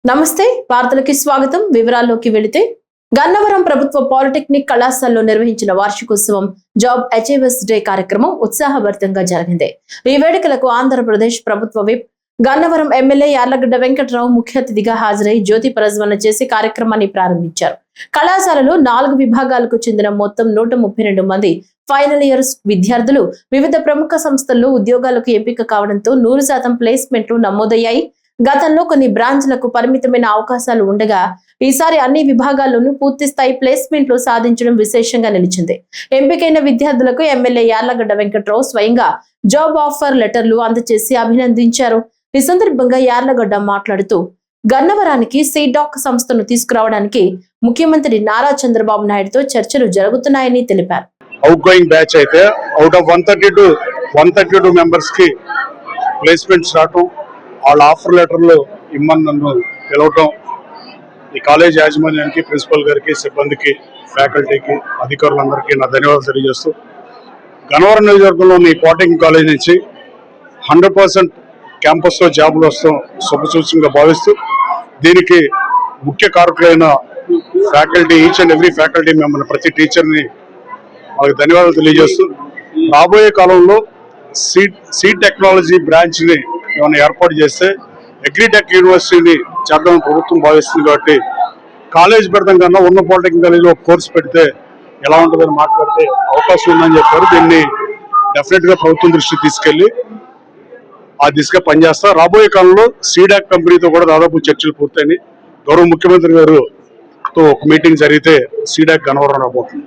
నమస్తే, వార్తలకి స్వాగతం. వివరాల్లోకి వెళితే గన్నవరం ప్రభుత్వ పాలిటెక్నిక్ కళాశాలలో నిర్వహించిన వార్షికోత్సవం జాబ్ అచీవర్స్ డే కార్యక్రమం ఉత్సాహభరితంగా జరిగింది. ఈ వేడుకలకు ఆంధ్రప్రదేశ్ ప్రభుత్వ విప్ గన్నవరం ఎమ్మెల్యే యార్లగడ్డ వెంకట్రావు ముఖ్య అతిథిగా హాజరై జ్యోతి ప్రజ్వలన చేసి కార్యక్రమాన్ని ప్రారంభించారు. కళాశాలలో 4 విభాగాలకు చెందిన మొత్తం 132 మంది ఫైనల్ ఇయర్స్ విద్యార్థులు వివిధ ప్రముఖ సంస్థల్లో ఉద్యోగాలకు ఎంపిక కావడంతో 100% ప్లేస్మెంట్లు నమోదయ్యాయి. గతంలో కొన్ని బ్రాంచ్లకు పరిమితమైన అవకాశాలు ఉండగా ఈసారి అన్ని విభాగాల్లోనూ పూర్తి స్థాయి ప్లేస్మెంట్లు సాధించడం విశేషంగా నిలిచింది. ఎంపికైన విద్యార్థులకు ఎమ్మెల్యే యార్లగడ్డ వెంకట్రావు స్వయంగా జాబ్ ఆఫర్ లెటర్లు అందజేసి అభినందించారు. ఈ సందర్భంగా యార్లగడ్డ మాట్లాడుతూ గన్నవరానికి సీడాక్ సంస్థను తీసుకురావడానికి ముఖ్యమంత్రి నారా చంద్రబాబు నాయుడుతో చర్చలు జరుగుతున్నాయని తెలిపారు. అవుట్ గోయింగ్ బ్యాచ్ అయితే అవుట్ ఆఫ్ 132 మెంబర్స్ కి ప్లేస్మెంట్స్ రావటం, వాళ్ళ ఆఫర్ లెటర్లు ఇమ్మని నన్ను పిలవటం, ఈ కాలేజ్ యాజమాన్యానికి, ప్రిన్సిపల్ గారికి, సిబ్బందికి, ఫ్యాకల్టీకి, అధికారులందరికీ నా ధన్యవాదాలు తెలియజేస్తూ, గన్నవరం నియోజకవర్గంలోని పాలిటెక్నిక్ కాలేజ్ నుంచి 100% క్యాంపస్లో జాబులు వస్తాం శుభసూచనగా భావిస్తూ, దీనికి ముఖ్య కారకులైన faculty, each and every faculty member, ప్రతి టీచర్ని వాళ్ళకి ధన్యవాదాలు తెలియజేస్తూ, రాబోయే కాలంలో సీడ్ టెక్నాలజీ బ్రాంచ్ని ఏమైనా ఏర్పాటు చేస్తే అగ్రిటెక్ యూనివర్సిటీని చేద్దామని ప్రభుత్వం భావిస్తుంది. కాబట్టి కాలేజ్ పెడతాం కన్నా ఉన్న పాలిటెక్నిక్ కాలేజ్లో ఒక కోర్సు పెడితే ఎలా ఉంటుందని మాట్లాడితే అవకాశం ఉందని చెప్పారు. దీన్ని డెఫినెట్గా ప్రభుత్వం దృష్టికి తీసుకెళ్లి ఆ దిశగా పనిచేస్తా. రాబోయే కాలంలో సీడాక్ కంపెనీతో కూడా దాదాపు చర్చలు పూర్తయినాయి. గౌరవ ముఖ్యమంత్రి గారితో ఒక మీటింగ్ జరిగితే సీడాక్ గన్నవరం రాబోతుంది.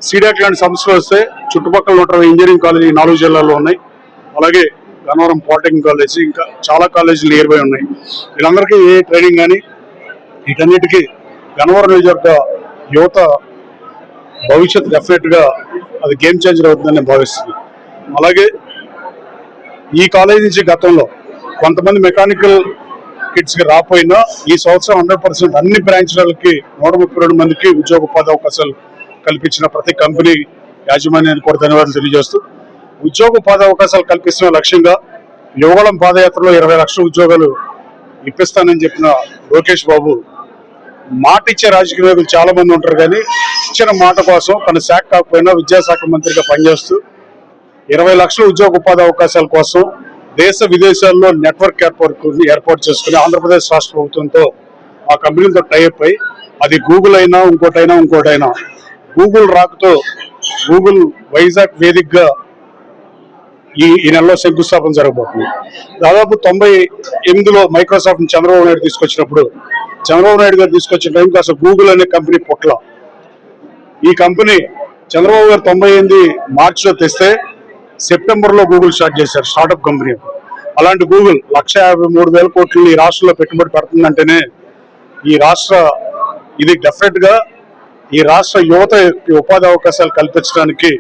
సీడాక్ లాంటి సంస్థలు వస్తే చుట్టుపక్కల 120 ఇంజనీరింగ్ కాలేజీ 4 జిల్లాల్లో ఉన్నాయి. అలాగే గన్నవరం పాలిటెక్నిక్ కాలేజ్, ఇంకా చాలా కాలేజీలు నియర్ బై ఉన్నాయి. వీళ్ళందరికీ ఏ ట్రైనింగ్ కానీ వీటన్నిటికీ గన్నవరం నియోజకవర్గ యువత భవిష్యత్తు డెఫినెట్గా అది గేమ్ చేంజర్ అవుతుందని నేను భావిస్తున్నాను. అలాగే ఈ కాలేజ్ నుంచి గతంలో కొంతమంది మెకానికల్ కిడ్స్కి రాపోయినా ఈ సంవత్సరం 100% అన్ని బ్రాంచ్లకి 132 మందికి ఉద్యోగ ఉపాధి అవకాశాలు కల్పించిన ప్రతి కంపెనీ యాజమాన్యానికి కూడా ధన్యవాదాలు తెలియజేస్తూ, ఉద్యోగ ఉపాధి అవకాశాలు కల్పిస్తున్న లక్ష్యంగా యువగళం పాదయాత్రలో 20 లక్షల ఉద్యోగాలు ఇప్పిస్తానని చెప్పిన లోకేష్ బాబు మాట ఇచ్చే రాజకీయ నాయకులు చాలా మంది ఉంటారు, కానీ ఇచ్చిన మాట కోసం తన శాఖ కాకపోయినా విద్యాశాఖ మంత్రిగా పనిచేస్తూ 20 లక్షల ఉద్యోగ ఉపాధి అవకాశాల కోసం దేశ విదేశాల్లో నెట్వర్క్ ఏర్పాటు చేసుకుని ఆంధ్రప్రదేశ్ రాష్ట్ర ప్రభుత్వంతో ఆ కంపెనీలతో టైఅప్ అయి, అది గూగుల్ అయినా ఇంకోటైనా గూగుల్ రాకతో గూగుల్ వైజాగ్ వేదికగా ఈ నెలలో శంకుస్థాపన జరగబోతుంది. దాదాపు 98లో మైక్రోసాఫ్ట్ చంద్రబాబు నాయుడు తీసుకొచ్చినప్పుడు, చంద్రబాబు నాయుడు గారు తీసుకొచ్చిన టైంకి అసలు గూగుల్ అనే కంపెనీ పుట్ల. ఈ కంపెనీ చంద్రబాబు గారు 98 మార్చిలో తెస్తే సెప్టెంబర్లో గూగుల్ స్టార్ట్ చేశారు, స్టార్టప్ కంపెనీ. అలాంటి గూగుల్ 1,53,000 కోట్లు ఈ రాష్ట్రంలో పెట్టుబడి పెడుతుందంటేనే ఇది డెఫినెట్గా ఈ రాష్ట్ర యువత ఉపాధి అవకాశాలు కల్పించడానికి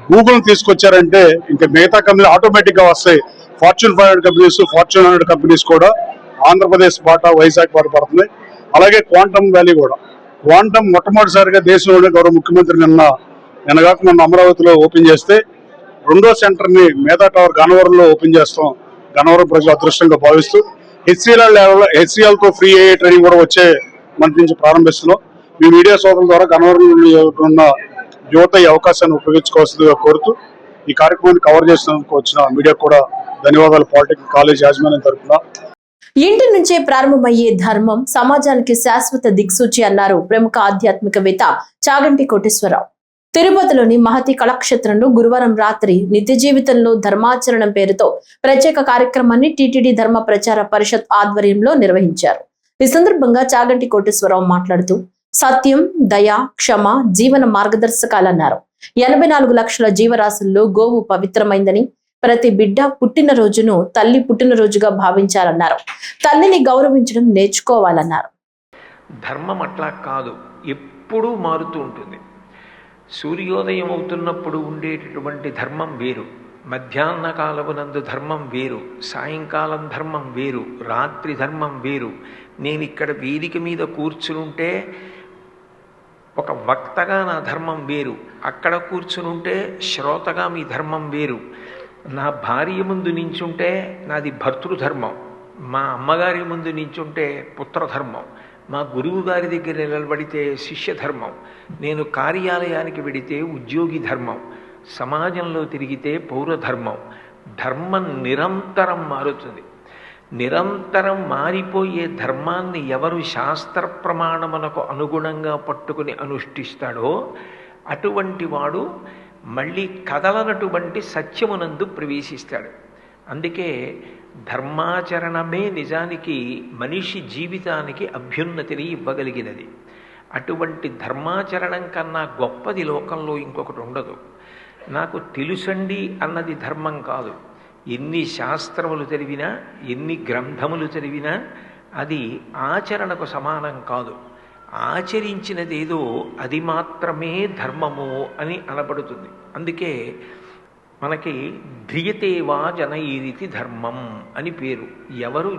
గూగుల్ తీసుకొచ్చారంటే ఇంకా మిగతా కంపెనీలు ఆటోమేటిక్గా వస్తాయి. ఫార్చ్యూన్ 500 కంపెనీస్, ఫార్చ్యూన్ 100 కంపెనీస్ కూడా ఆంధ్రప్రదేశ్ బాట, వైజాగ్ బాట పడుతున్నాయి. అలాగే క్వాంటమ్ వ్యాలీ కూడా, క్వాంటమ్ మొట్టమొదటిసారిగా దేశంలోనే గౌరవ ముఖ్యమంత్రి నిన్నగాక మొన్న అమరావతిలో ఓపెన్ చేస్తే, రెండో సెంటర్ని మేధా టవర్ గన్నవరంలో ఓపెన్ చేస్తాం. గన్నవరం ప్రజలు అదృష్టంగా భావిస్తూ హెచ్సిఎల్తో ఫ్రీ అయ్యే ట్రైనింగ్ కూడా వచ్చే మంత్ నుంచి ప్రారంభిస్తున్నాం. మీ మీడియా సోదరుల ద్వారా గన్నవరంలో ఉన్న యువత ఈ అవకాశాన్ని ఉపయోగించుకోవాల్సిందిగా కోరుతూ, ఈ కార్యక్రమాన్ని కవర్ చేసినందుకు వచ్చిన మీడియా కూడా ధన్యవాదాలు. పాలిటెక్నిక్ కాలేజ్ యాజమాన్యం తరఫున ఇంటి నుంచే ప్రారంభమయ్యే ధర్మం సమాజానికి శాశ్వత దిక్సూచి అన్నారు ప్రముఖ ఆధ్యాత్మికవేత్త చాగంటి కోటేశ్వరరావు. తిరుపతిలోని మహతి కళాక్షేత్రంలో గురువారం రాత్రి నిత్య జీవితంలో ధర్మాచరణం పేరుతో ప్రత్యేక కార్యక్రమాన్ని టీటీడీ ధర్మ ప్రచార పరిషత్ ఆధ్వర్యంలో నిర్వహించారు. ఈ సందర్భంగా చాగంటి కోటేశ్వరరావు మాట్లాడుతూ, సత్యం, దయ, క్షమ జీవన మార్గదర్శకాలన్నారు. 84 లక్షల జీవరాశుల్లో గోవు పవిత్రమైందని, ప్రతి బిడ్డ పుట్టినరోజును తల్లి పుట్టినరోజుగా భావించాలన్నారు. తల్లిని గౌరవించడం నేర్చుకోవాలన్నారు. ధర్మం అట్లా కాదు, ఎప్పుడూ మారుతూ ఉంటుంది. సూర్యోదయం అవుతున్నప్పుడు ఉండేటటువంటి ధర్మం వేరు, మధ్యాహ్న కాలమునందు ధర్మం వేరు, సాయంకాలం ధర్మం వేరు, రాత్రి ధర్మం వేరు. నేను ఇక్కడ వేదిక మీద కూర్చునుంటే ఒక వక్తగా నా ధర్మం వేరు, అక్కడ కూర్చునుంటే శ్రోతగా మీ ధర్మం వేరు. నా భార్య ముందు నించుంటే నాది భర్తృధర్మం, మా అమ్మగారి ముందు నించుంటే పుత్రధర్మం, మా గురువు గారి దగ్గర నిలబడితే శిష్యధర్మం, నేను కార్యాలయానికి వెడితే ఉద్యోగి ధర్మం, సమాజంలో తిరిగితే పౌరధర్మం. ధర్మం నిరంతరం మారుతుంది. నిరంతరం మారిపోయే ధర్మాన్ని ఎవరు శాస్త్ర ప్రమాణమునకు అనుగుణంగా పట్టుకుని అనుష్ఠిస్తాడో అటువంటి వాడు మళ్ళీ కదలనటువంటి సత్యమునందు ప్రవేశిస్తాడు. అందుకే ధర్మాచరణమే నిజానికి మనిషి జీవితానికి అభ్యున్నతిని ఇవ్వగలిగినది. అటువంటి ధర్మాచరణం కన్నా గొప్పది లోకంలో ఇంకొకటి ఉండదు. నాకు తెలుసండి అన్నది ధర్మం కాదు. ఎన్ని శాస్త్రములు చదివినా, ఎన్ని గ్రంథములు చదివినా అది ఆచరణకు సమానం కాదు. ఆచరించినదేదో అది మాత్రమే ధర్మము అని అనబడుతుంది. అందుకే మనకి ధ్రియతేవా జనైరితి ధర్మం అని పేరు. ఎవరు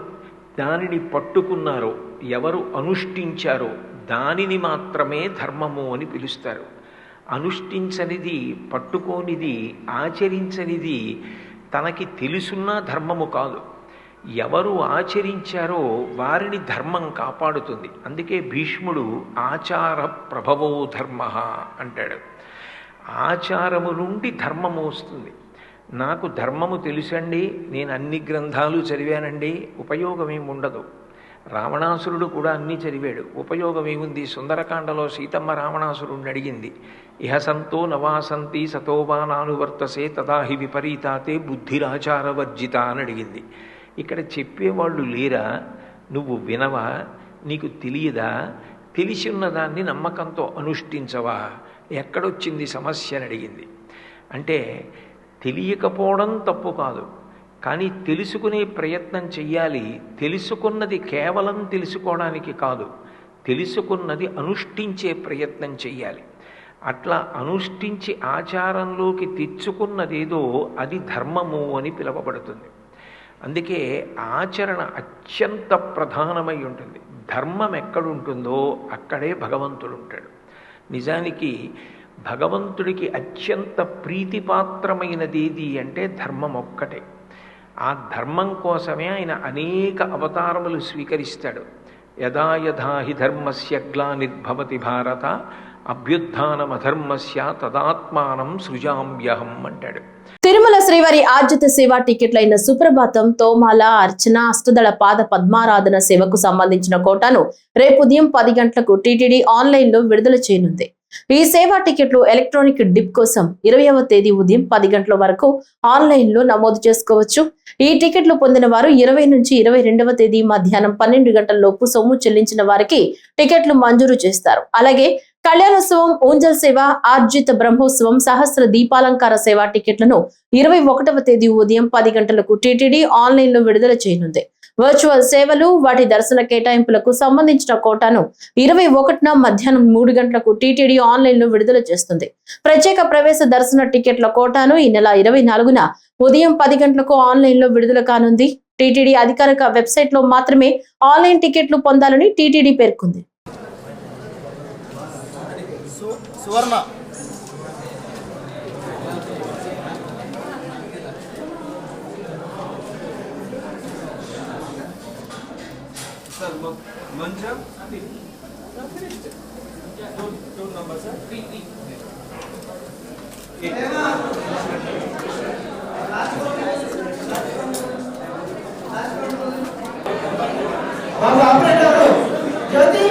దానిని పట్టుకున్నారో, ఎవరు అనుష్ఠించారో దానిని మాత్రమే ధర్మము అని పిలుస్తారు. అనుష్ఠించనిది, పట్టుకోనిది, ఆచరించనిది తనకి తెలుసున్నా ధర్మము కాదు. ఎవరు ఆచరించారో వారిని ధర్మం కాపాడుతుంది. అందుకే భీష్ముడు ఆచార ప్రభవో ధర్మ అంటాడు. ఆచారము నుండి ధర్మము వస్తుంది. నాకు ధర్మము తెలుసండి, నేను అన్ని గ్రంథాలు చదివానండి, ఉపయోగం ఏమి ఉండదు. రావణాసురుడు కూడా అన్నీ చదివాడు, ఉపయోగం ఏముంది? సుందరకాండలో సీతమ్మ రావణాసురుడిని అడిగింది, ఇహ సంతో నవాసంతి సతోవా నానువర్తసే తదాహి విపరీతాతే బుద్ధిరాచారవర్జిత అని అడిగింది. ఇక్కడ చెప్పేవాళ్ళు లేరా? నువ్వు వినవా? నీకు తెలియదా? తెలిసి ఉన్నదాన్ని నమ్మకంతో అనుష్ఠించవా? ఎక్కడొచ్చింది సమస్య అని అడిగింది. అంటే తెలియకపోవడం తప్పు కాదు, కానీ తెలుసుకునే ప్రయత్నం చెయ్యాలి. తెలుసుకున్నది కేవలం తెలుసుకోవడానికి కాదు, తెలుసుకున్నది అనుష్ఠించే ప్రయత్నం చెయ్యాలి. అట్లా అనుష్ఠించి ఆచారంలోకి తెచ్చుకున్నదేదో అది ధర్మము అని పిలువబడుతుంది. అందుకే ఆచరణ అత్యంత ప్రధానమై ఉంటుంది. ధర్మం ఎక్కడుంటుందో అక్కడే భగవంతుడు ఉంటాడు. నిజానికి భగవంతుడికి అత్యంత ప్రీతిపాత్రమైనది ఏది అంటే ధర్మం ఒక్కటే. ఆ ధర్మం కోసమే ఆయన అనేక అవతారములు స్వీకరిస్తాడు. యదా యథా హి ధర్మస్య గ్లానిర్భవతి భారత అభ్యుత్థానమధర్మస్య తదాత్మానం సృజామ్యహం అంటాడు. తిరుమల శ్రీవారి ఆర్జిత సేవా టికెట్లైన సుప్రభాతం, తోమాల, అర్చన, అష్టదళ పాద పద్మారాధన సేవకు సంబంధించిన కోటాను రేపు ఉదయం 10 గంటలకు టీటీడీ ఆన్లైన్ లో విడుదల చేయనుంది. ఈ సేవా టికెట్లు ఎలక్ట్రానిక్ డిప్ కోసం 20వ తేదీ ఉదయం 10 గంటల వరకు ఆన్లైన్ లో నమోదు చేసుకోవచ్చు. ఈ టికెట్లు పొందిన వారు 20 నుంచి 22వ తేదీ మధ్యాహ్నం 12 గంటల లోపు సొమ్ము చెల్లించిన వారికి టికెట్లు మంజూరు చేస్తారు. అలాగే కళ్యాణోత్సవం, ఊంజల్ సేవ, ఆర్జిత బ్రహ్మోత్సవం, సహస్ర దీపాలంకార సేవా టికెట్లను 21వ తేదీ ఉదయం 10 గంటలకు టీటీడీ ఆన్లైన్ లో విడుదల చేయనుంది. వర్చువల్ సేవలు, వాటి దర్శన కేటాయింపులకు సంబంధించిన కోటాను 21న మధ్యాహ్నం 3 గంటలకు టీటీడీ ఆన్లైన్ లో విడుదల చేస్తుంది. ప్రత్యేక ప్రవేశ దర్శన టికెట్ల కోటాను ఈ నెల 24న ఉదయం 10 గంటలకు ఆన్లైన్ లో విడుదల కానుంది. టీటీడీ అధికారిక వెబ్సైట్ లో మాత్రమే ఆన్లైన్ టికెట్లు పొందాలని టీటీడీ పేర్కొంది. సువర్ణ సార్ మంచం 2 నంబర్ సార్ 3 ఆపరేటర్ జ్యోతి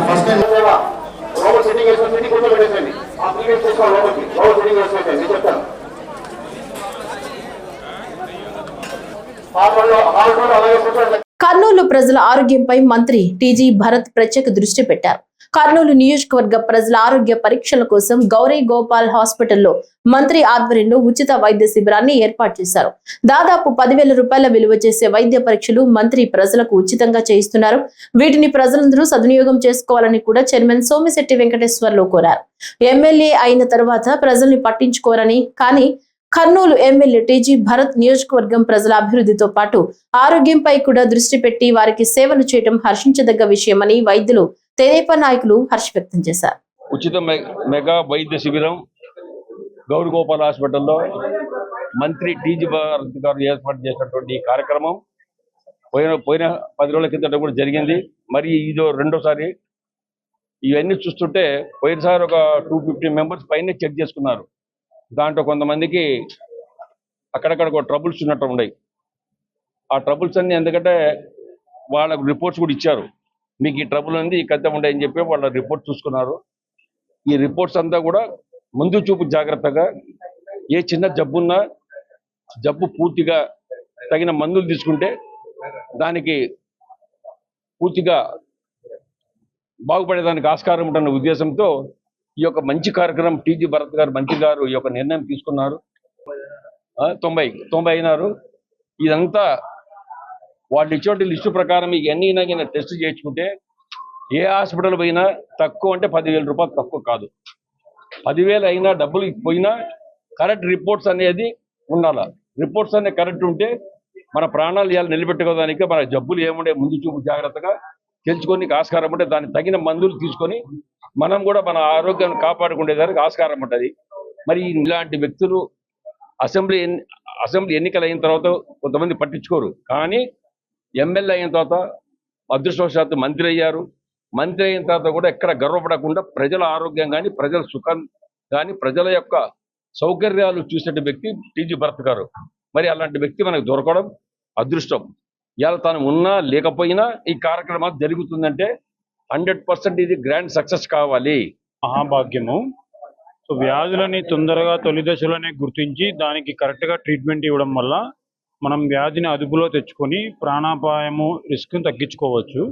ఫస్ట్ టైం లోపల సెట్టింగ్ వేసుకొని సెట్టింగ్ కూడా పెట్టేసండి. ఆ ప్రీవియస్ చేసుకోవాలి, లోపల సెట్టింగ్ వేసుకోండి. నేను చెప్తాను హాల్ అలాగే కర్నూలు ప్రజల ఆరోగ్యంపై మంత్రి టీజీ భరత్ ప్రత్యేక దృష్టి పెట్టారు. కర్నూలు నియోజకవర్గ ప్రజల ఆరోగ్య పరీక్షల కోసం గౌరీ గోపాల్ హాస్పిటల్లో మంత్రి ఆధ్వర్యంలో ఉచిత వైద్య శిబిరాన్ని ఏర్పాటు చేశారు. దాదాపు 10,000 రూపాయల విలువ చేసే వైద్య పరీక్షలు మంత్రి ప్రజలకు ఉచితంగా చేయిస్తున్నారు. వీటిని ప్రజలందరూ సద్వినియోగం చేసుకోవాలని కూడా చైర్మన్ సోమిశెట్టి వెంకటేశ్వర్లు కోరారు. ఎమ్మెల్యే అయిన తర్వాత ప్రజల్ని పట్టించుకోరని, కానీ కర్నూలు ఎమ్మెల్యే టీజీ భరత్ నియోజకవర్గం ప్రజల అభివృద్ధితో పాటు ఆరోగ్యంపై కూడా దృష్టి పెట్టి వారికి సేవలు చేయడం హర్షించదగ్గ విషయమని వైద్యులు, తెదేపా నాయకులు హర్ష వ్యక్తం చేశారు. ఉచిత మెగా వైద్య శిబిరం గౌరీ గోపాల్ హాస్పిటల్లో మంత్రి టీజీ భరత్ గారు ఏర్పాటు చేసినటువంటి ఈ కార్యక్రమం పోయిన 10 రోజుల కిందట కూడా జరిగింది. మరి ఇదో రెండోసారి. ఇవన్నీ చూస్తుంటే పోయినసారి ఒక 250 మెంబర్స్ పైన చెక్ చేసుకున్నారు. దాంట్లో కొంతమందికి అక్కడక్కడ ట్రబుల్స్ ఉన్నట్టు ఉన్నాయి. ఆ ట్రబుల్స్ అన్ని ఎందుకంటే వాళ్ళకు రిపోర్ట్స్ కూడా ఇచ్చారు. మీకు ఈ ట్రబుల్ ఉంది, ఈ కథ ఉండే అని చెప్పి వాళ్ళ రిపోర్ట్ చూసుకున్నారు. ఈ రిపోర్ట్స్ అంతా కూడా ముందు చూపు జాగ్రత్తగా ఏ చిన్న జబ్బున్నా జబ్బు పూర్తిగా తగిన మందులు తీసుకుంటే దానికి పూర్తిగా బాగుపడేదానికి ఆస్కారం ఉంటున్న ఉద్దేశంతో ఈ యొక్క మంచి కార్యక్రమం టీజీ భరత్ గారు మంత్రి గారు ఈ యొక్క నిర్ణయం తీసుకున్నారు. 90 అయినారు. ఇదంతా వాళ్ళు ఇచ్చే లిస్టు ప్రకారం ఇవన్నీ టెస్ట్ చేయించుకుంటే ఏ హాస్పిటల్ పోయినా తక్కువ అంటే 10,000 రూపాయలు తక్కువ కాదు. 10,000 అయినా డబ్బులు పోయినా కరెక్ట్ రిపోర్ట్స్ అనేది ఉండాలి. రిపోర్ట్స్ అనేది కరెక్ట్ ఉంటే మన ప్రాణాలు ఇవాళ నిలబెట్టుకోవడానికి మన జబ్బులు ఏముండే ముందు చూపు జాగ్రత్తగా తెలుసుకొని ఆస్కారం ఉంటే దానికి తగిన మందులు తీసుకొని మనం కూడా మన ఆరోగ్యాన్ని కాపాడుకునేదానికి ఆస్కారం ఉంటుంది. మరి ఇలాంటి వ్యక్తులు అసెంబ్లీ ఎన్నికలు అయిన తర్వాత కొంతమంది పట్టించుకోరు. కానీ ఎమ్మెల్యే అయిన తర్వాత అదృష్టవశాత్తు మంత్రి అయ్యారు. మంత్రి అయిన తర్వాత కూడా ఎక్కడ గర్వపడకుండా ప్రజల ఆరోగ్యం కానీ, ప్రజల సుఖం కానీ, ప్రజల యొక్క సౌకర్యాలు చూసే వ్యక్తి టీజీ భరత్ గారు. మరి అలాంటి వ్యక్తి మనకు దొరకడం అదృష్టం. ఇవాళ తాను ఉన్నా లేకపోయినా ఈ కార్యక్రమాలు జరుగుతుందంటే 100% ఇది గ్రాండ్ సక్సెస్ కావాలి. మహాభాగ్యము. సో వ్యాధులని తొందరగా తొలి దశలోనే గుర్తించి దానికి కరెక్ట్గా ట్రీట్మెంట్ ఇవ్వడం వల్ల మనం వ్యాధిని అదుపులో తెచ్చుకొని ప్రాణాపాయము రిస్క్ని తగ్గించుకోవచ్చు.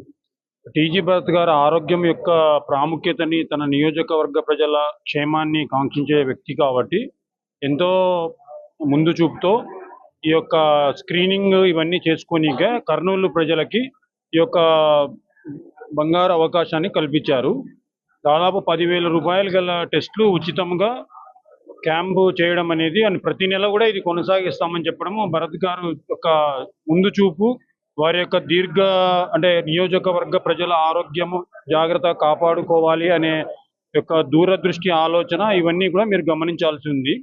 టీజీ భరత్ గారు ఆరోగ్యం యొక్క ప్రాముఖ్యతని, తన నియోజకవర్గ ప్రజల క్షేమాన్ని కాంక్షించే వ్యక్తి కాబట్టి ఎంతో ముందు చూపుతో ఈ యొక్క స్క్రీనింగ్ ఇవన్నీ చేసుకొనిక కర్నూలు ప్రజలకి ఈ యొక్క బంగారు అవకాశాన్ని కల్పించారు. దాదాపు 10,000 రూపాయలు గల టెస్టులు ఉచితంగా క్యాంపు చేయడం అనేది ప్రతి నెల కూడా ఇది కొనసాగిస్తామని చెప్పడము భరత్ గారు యొక్క ముందు చూపు, వారి యొక్క నియోజకవర్గ ప్రజల ఆరోగ్యము జాగ్రత్త కాపాడుకోవాలి అనే యొక్క దూరదృష్టి ఆలోచన ఇవన్నీ కూడా మీరు గమనించాల్సి ఉంది.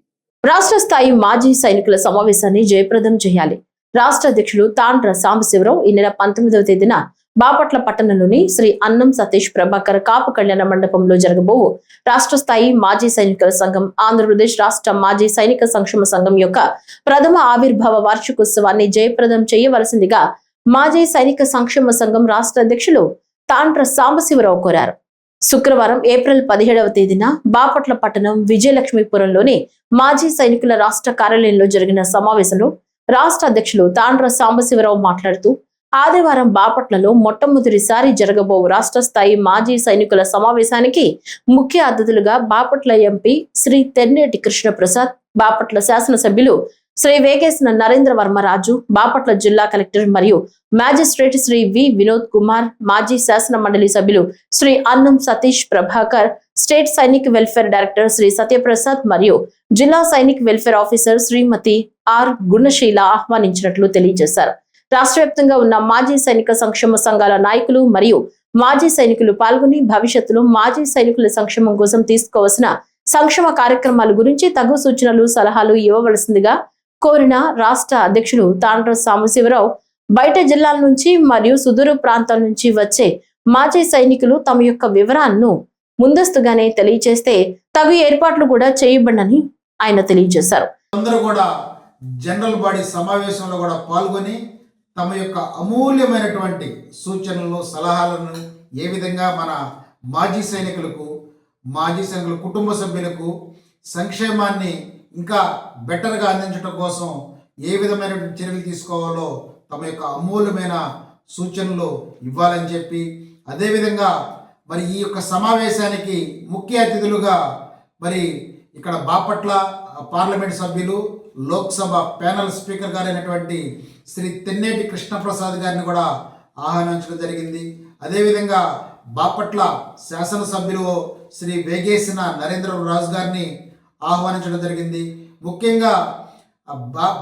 రాష్ట్ర స్థాయి మాజీ సైనికుల సమావేశాన్ని జయప్రదం చేయాలి. రాష్ట్ర అధ్యక్షులు తాండ్ర సాంబశివరావు ఈ నెల 19వ తేదీన బాపట్ల పట్టణంలోని శ్రీ అన్నం సతీష్ ప్రభాకర్ కాపు కళ్యాణ మండపంలో జరగబోవు రాష్ట్ర స్థాయి మాజీ సైనికుల సంఘం, ఆంధ్రప్రదేశ్ రాష్ట్ర మాజీ సైనిక సంక్షేమ సంఘం యొక్క ప్రథమ ఆవిర్భావ వార్షికోత్సవాన్ని జయప్రదం చేయవలసిందిగా మాజీ సైనిక సంక్షేమ సంఘం రాష్ట్ర అధ్యక్షులు తాండ్ర సాంబశివరావు కోరారు. శుక్రవారం ఏప్రిల్ 17వ తేదీన బాపట్ల పట్టణం విజయలక్ష్మీపురంలోని మాజీ సైనికుల రాష్ట్ర కార్యాలయంలో జరిగిన సమావేశంలో రాష్ట్ర అధ్యక్షులు తాండ్ర సాంబశివరావు మాట్లాడుతూ, ఆదివారం బాపట్లలో మొట్టమొదటిసారి జరగబోవు రాష్ట్ర స్థాయి మాజీ సైనికుల సమావేశానికి ముఖ్య అతిథులుగా బాపట్ల ఎంపీ శ్రీ తెన్నేటి కృష్ణప్రసాద్, బాపట్ల శాసనసభ్యులు శ్రీ వేగేసిన నరేంద్ర వర్మరాజు, బాపట్ల జిల్లా కలెక్టర్ మరియు మ్యాజిస్ట్రేట్ శ్రీ వి వినోద్ కుమార్, మాజీ శాసన మండలి సభ్యులు Shri Annam Satish Prabhakar, state Sainik welfare director Shri Satyaprasad మరియు జిల్లా Sainik welfare officer Shrimati R Gunasheela ఆహ్వానించినట్లు తెలియజేశారు. రాష్ట్ర వ్యాప్తంగా ఉన్న మాజీ సైనిక సంక్షేమ సంఘాల నాయకులు మరియు మాజీ సైనికులు పాల్గొని భవిష్యత్తులో మాజీ సైనికుల సంక్షేమం కోసం తీసుకోవాల్సిన సంక్షేమ కార్యక్రమాల గురించి తగు సూచనలు, సలహాలు ఇవ్వవలసిందిగా కోరిన రాష్ట్ర అధ్యక్షులు తాండ్ర సాంబశివరావు, బయట జిల్లాల నుంచి మరియు సుదూర ప్రాంతాల నుంచి వచ్చే మాజీ సైనికులు తమ యొక్క వివరాలను ముందస్తుగానే తెలియజేస్తే తగు ఏర్పాట్లు కూడా చేయబడని ఆయన తెలియజేశారు. అందరూ కూడా జనరల్ బాడీ సమావేశంలో కూడా పాల్గొని తమ యొక్క అమూల్యమైనటువంటి సూచనలు, సలహాలను ఏ విధంగా మన మాజీ సైనికుల కుటుంబ సభ్యులకు సంక్షేమాన్ని ఇంకా బెటర్గా అందించడం కోసం ఏ విధమైనటువంటి చర్యలు తీసుకోవాలో తమ యొక్క అమూల్యమైన సూచనలు ఇవ్వాలని చెప్పి, అదేవిధంగా మరి ఈ యొక్క సమావేశానికి ముఖ్య అతిథులుగా మరి ఇక్కడ బాపట్ల పార్లమెంట్ సభ్యులు, లోక్సభ ప్యానల్ స్పీకర్ గారైనటువంటి శ్రీ తెన్నేటి కృష్ణప్రసాద్ గారిని కూడా ఆహ్వానించడం జరిగింది. అదేవిధంగా బాపట్ల శాసనసభ్యులు శ్రీ వేగేసిన నరేంద్ర రాజు గారిని ఆహ్వానించడం జరిగింది. ముఖ్యంగా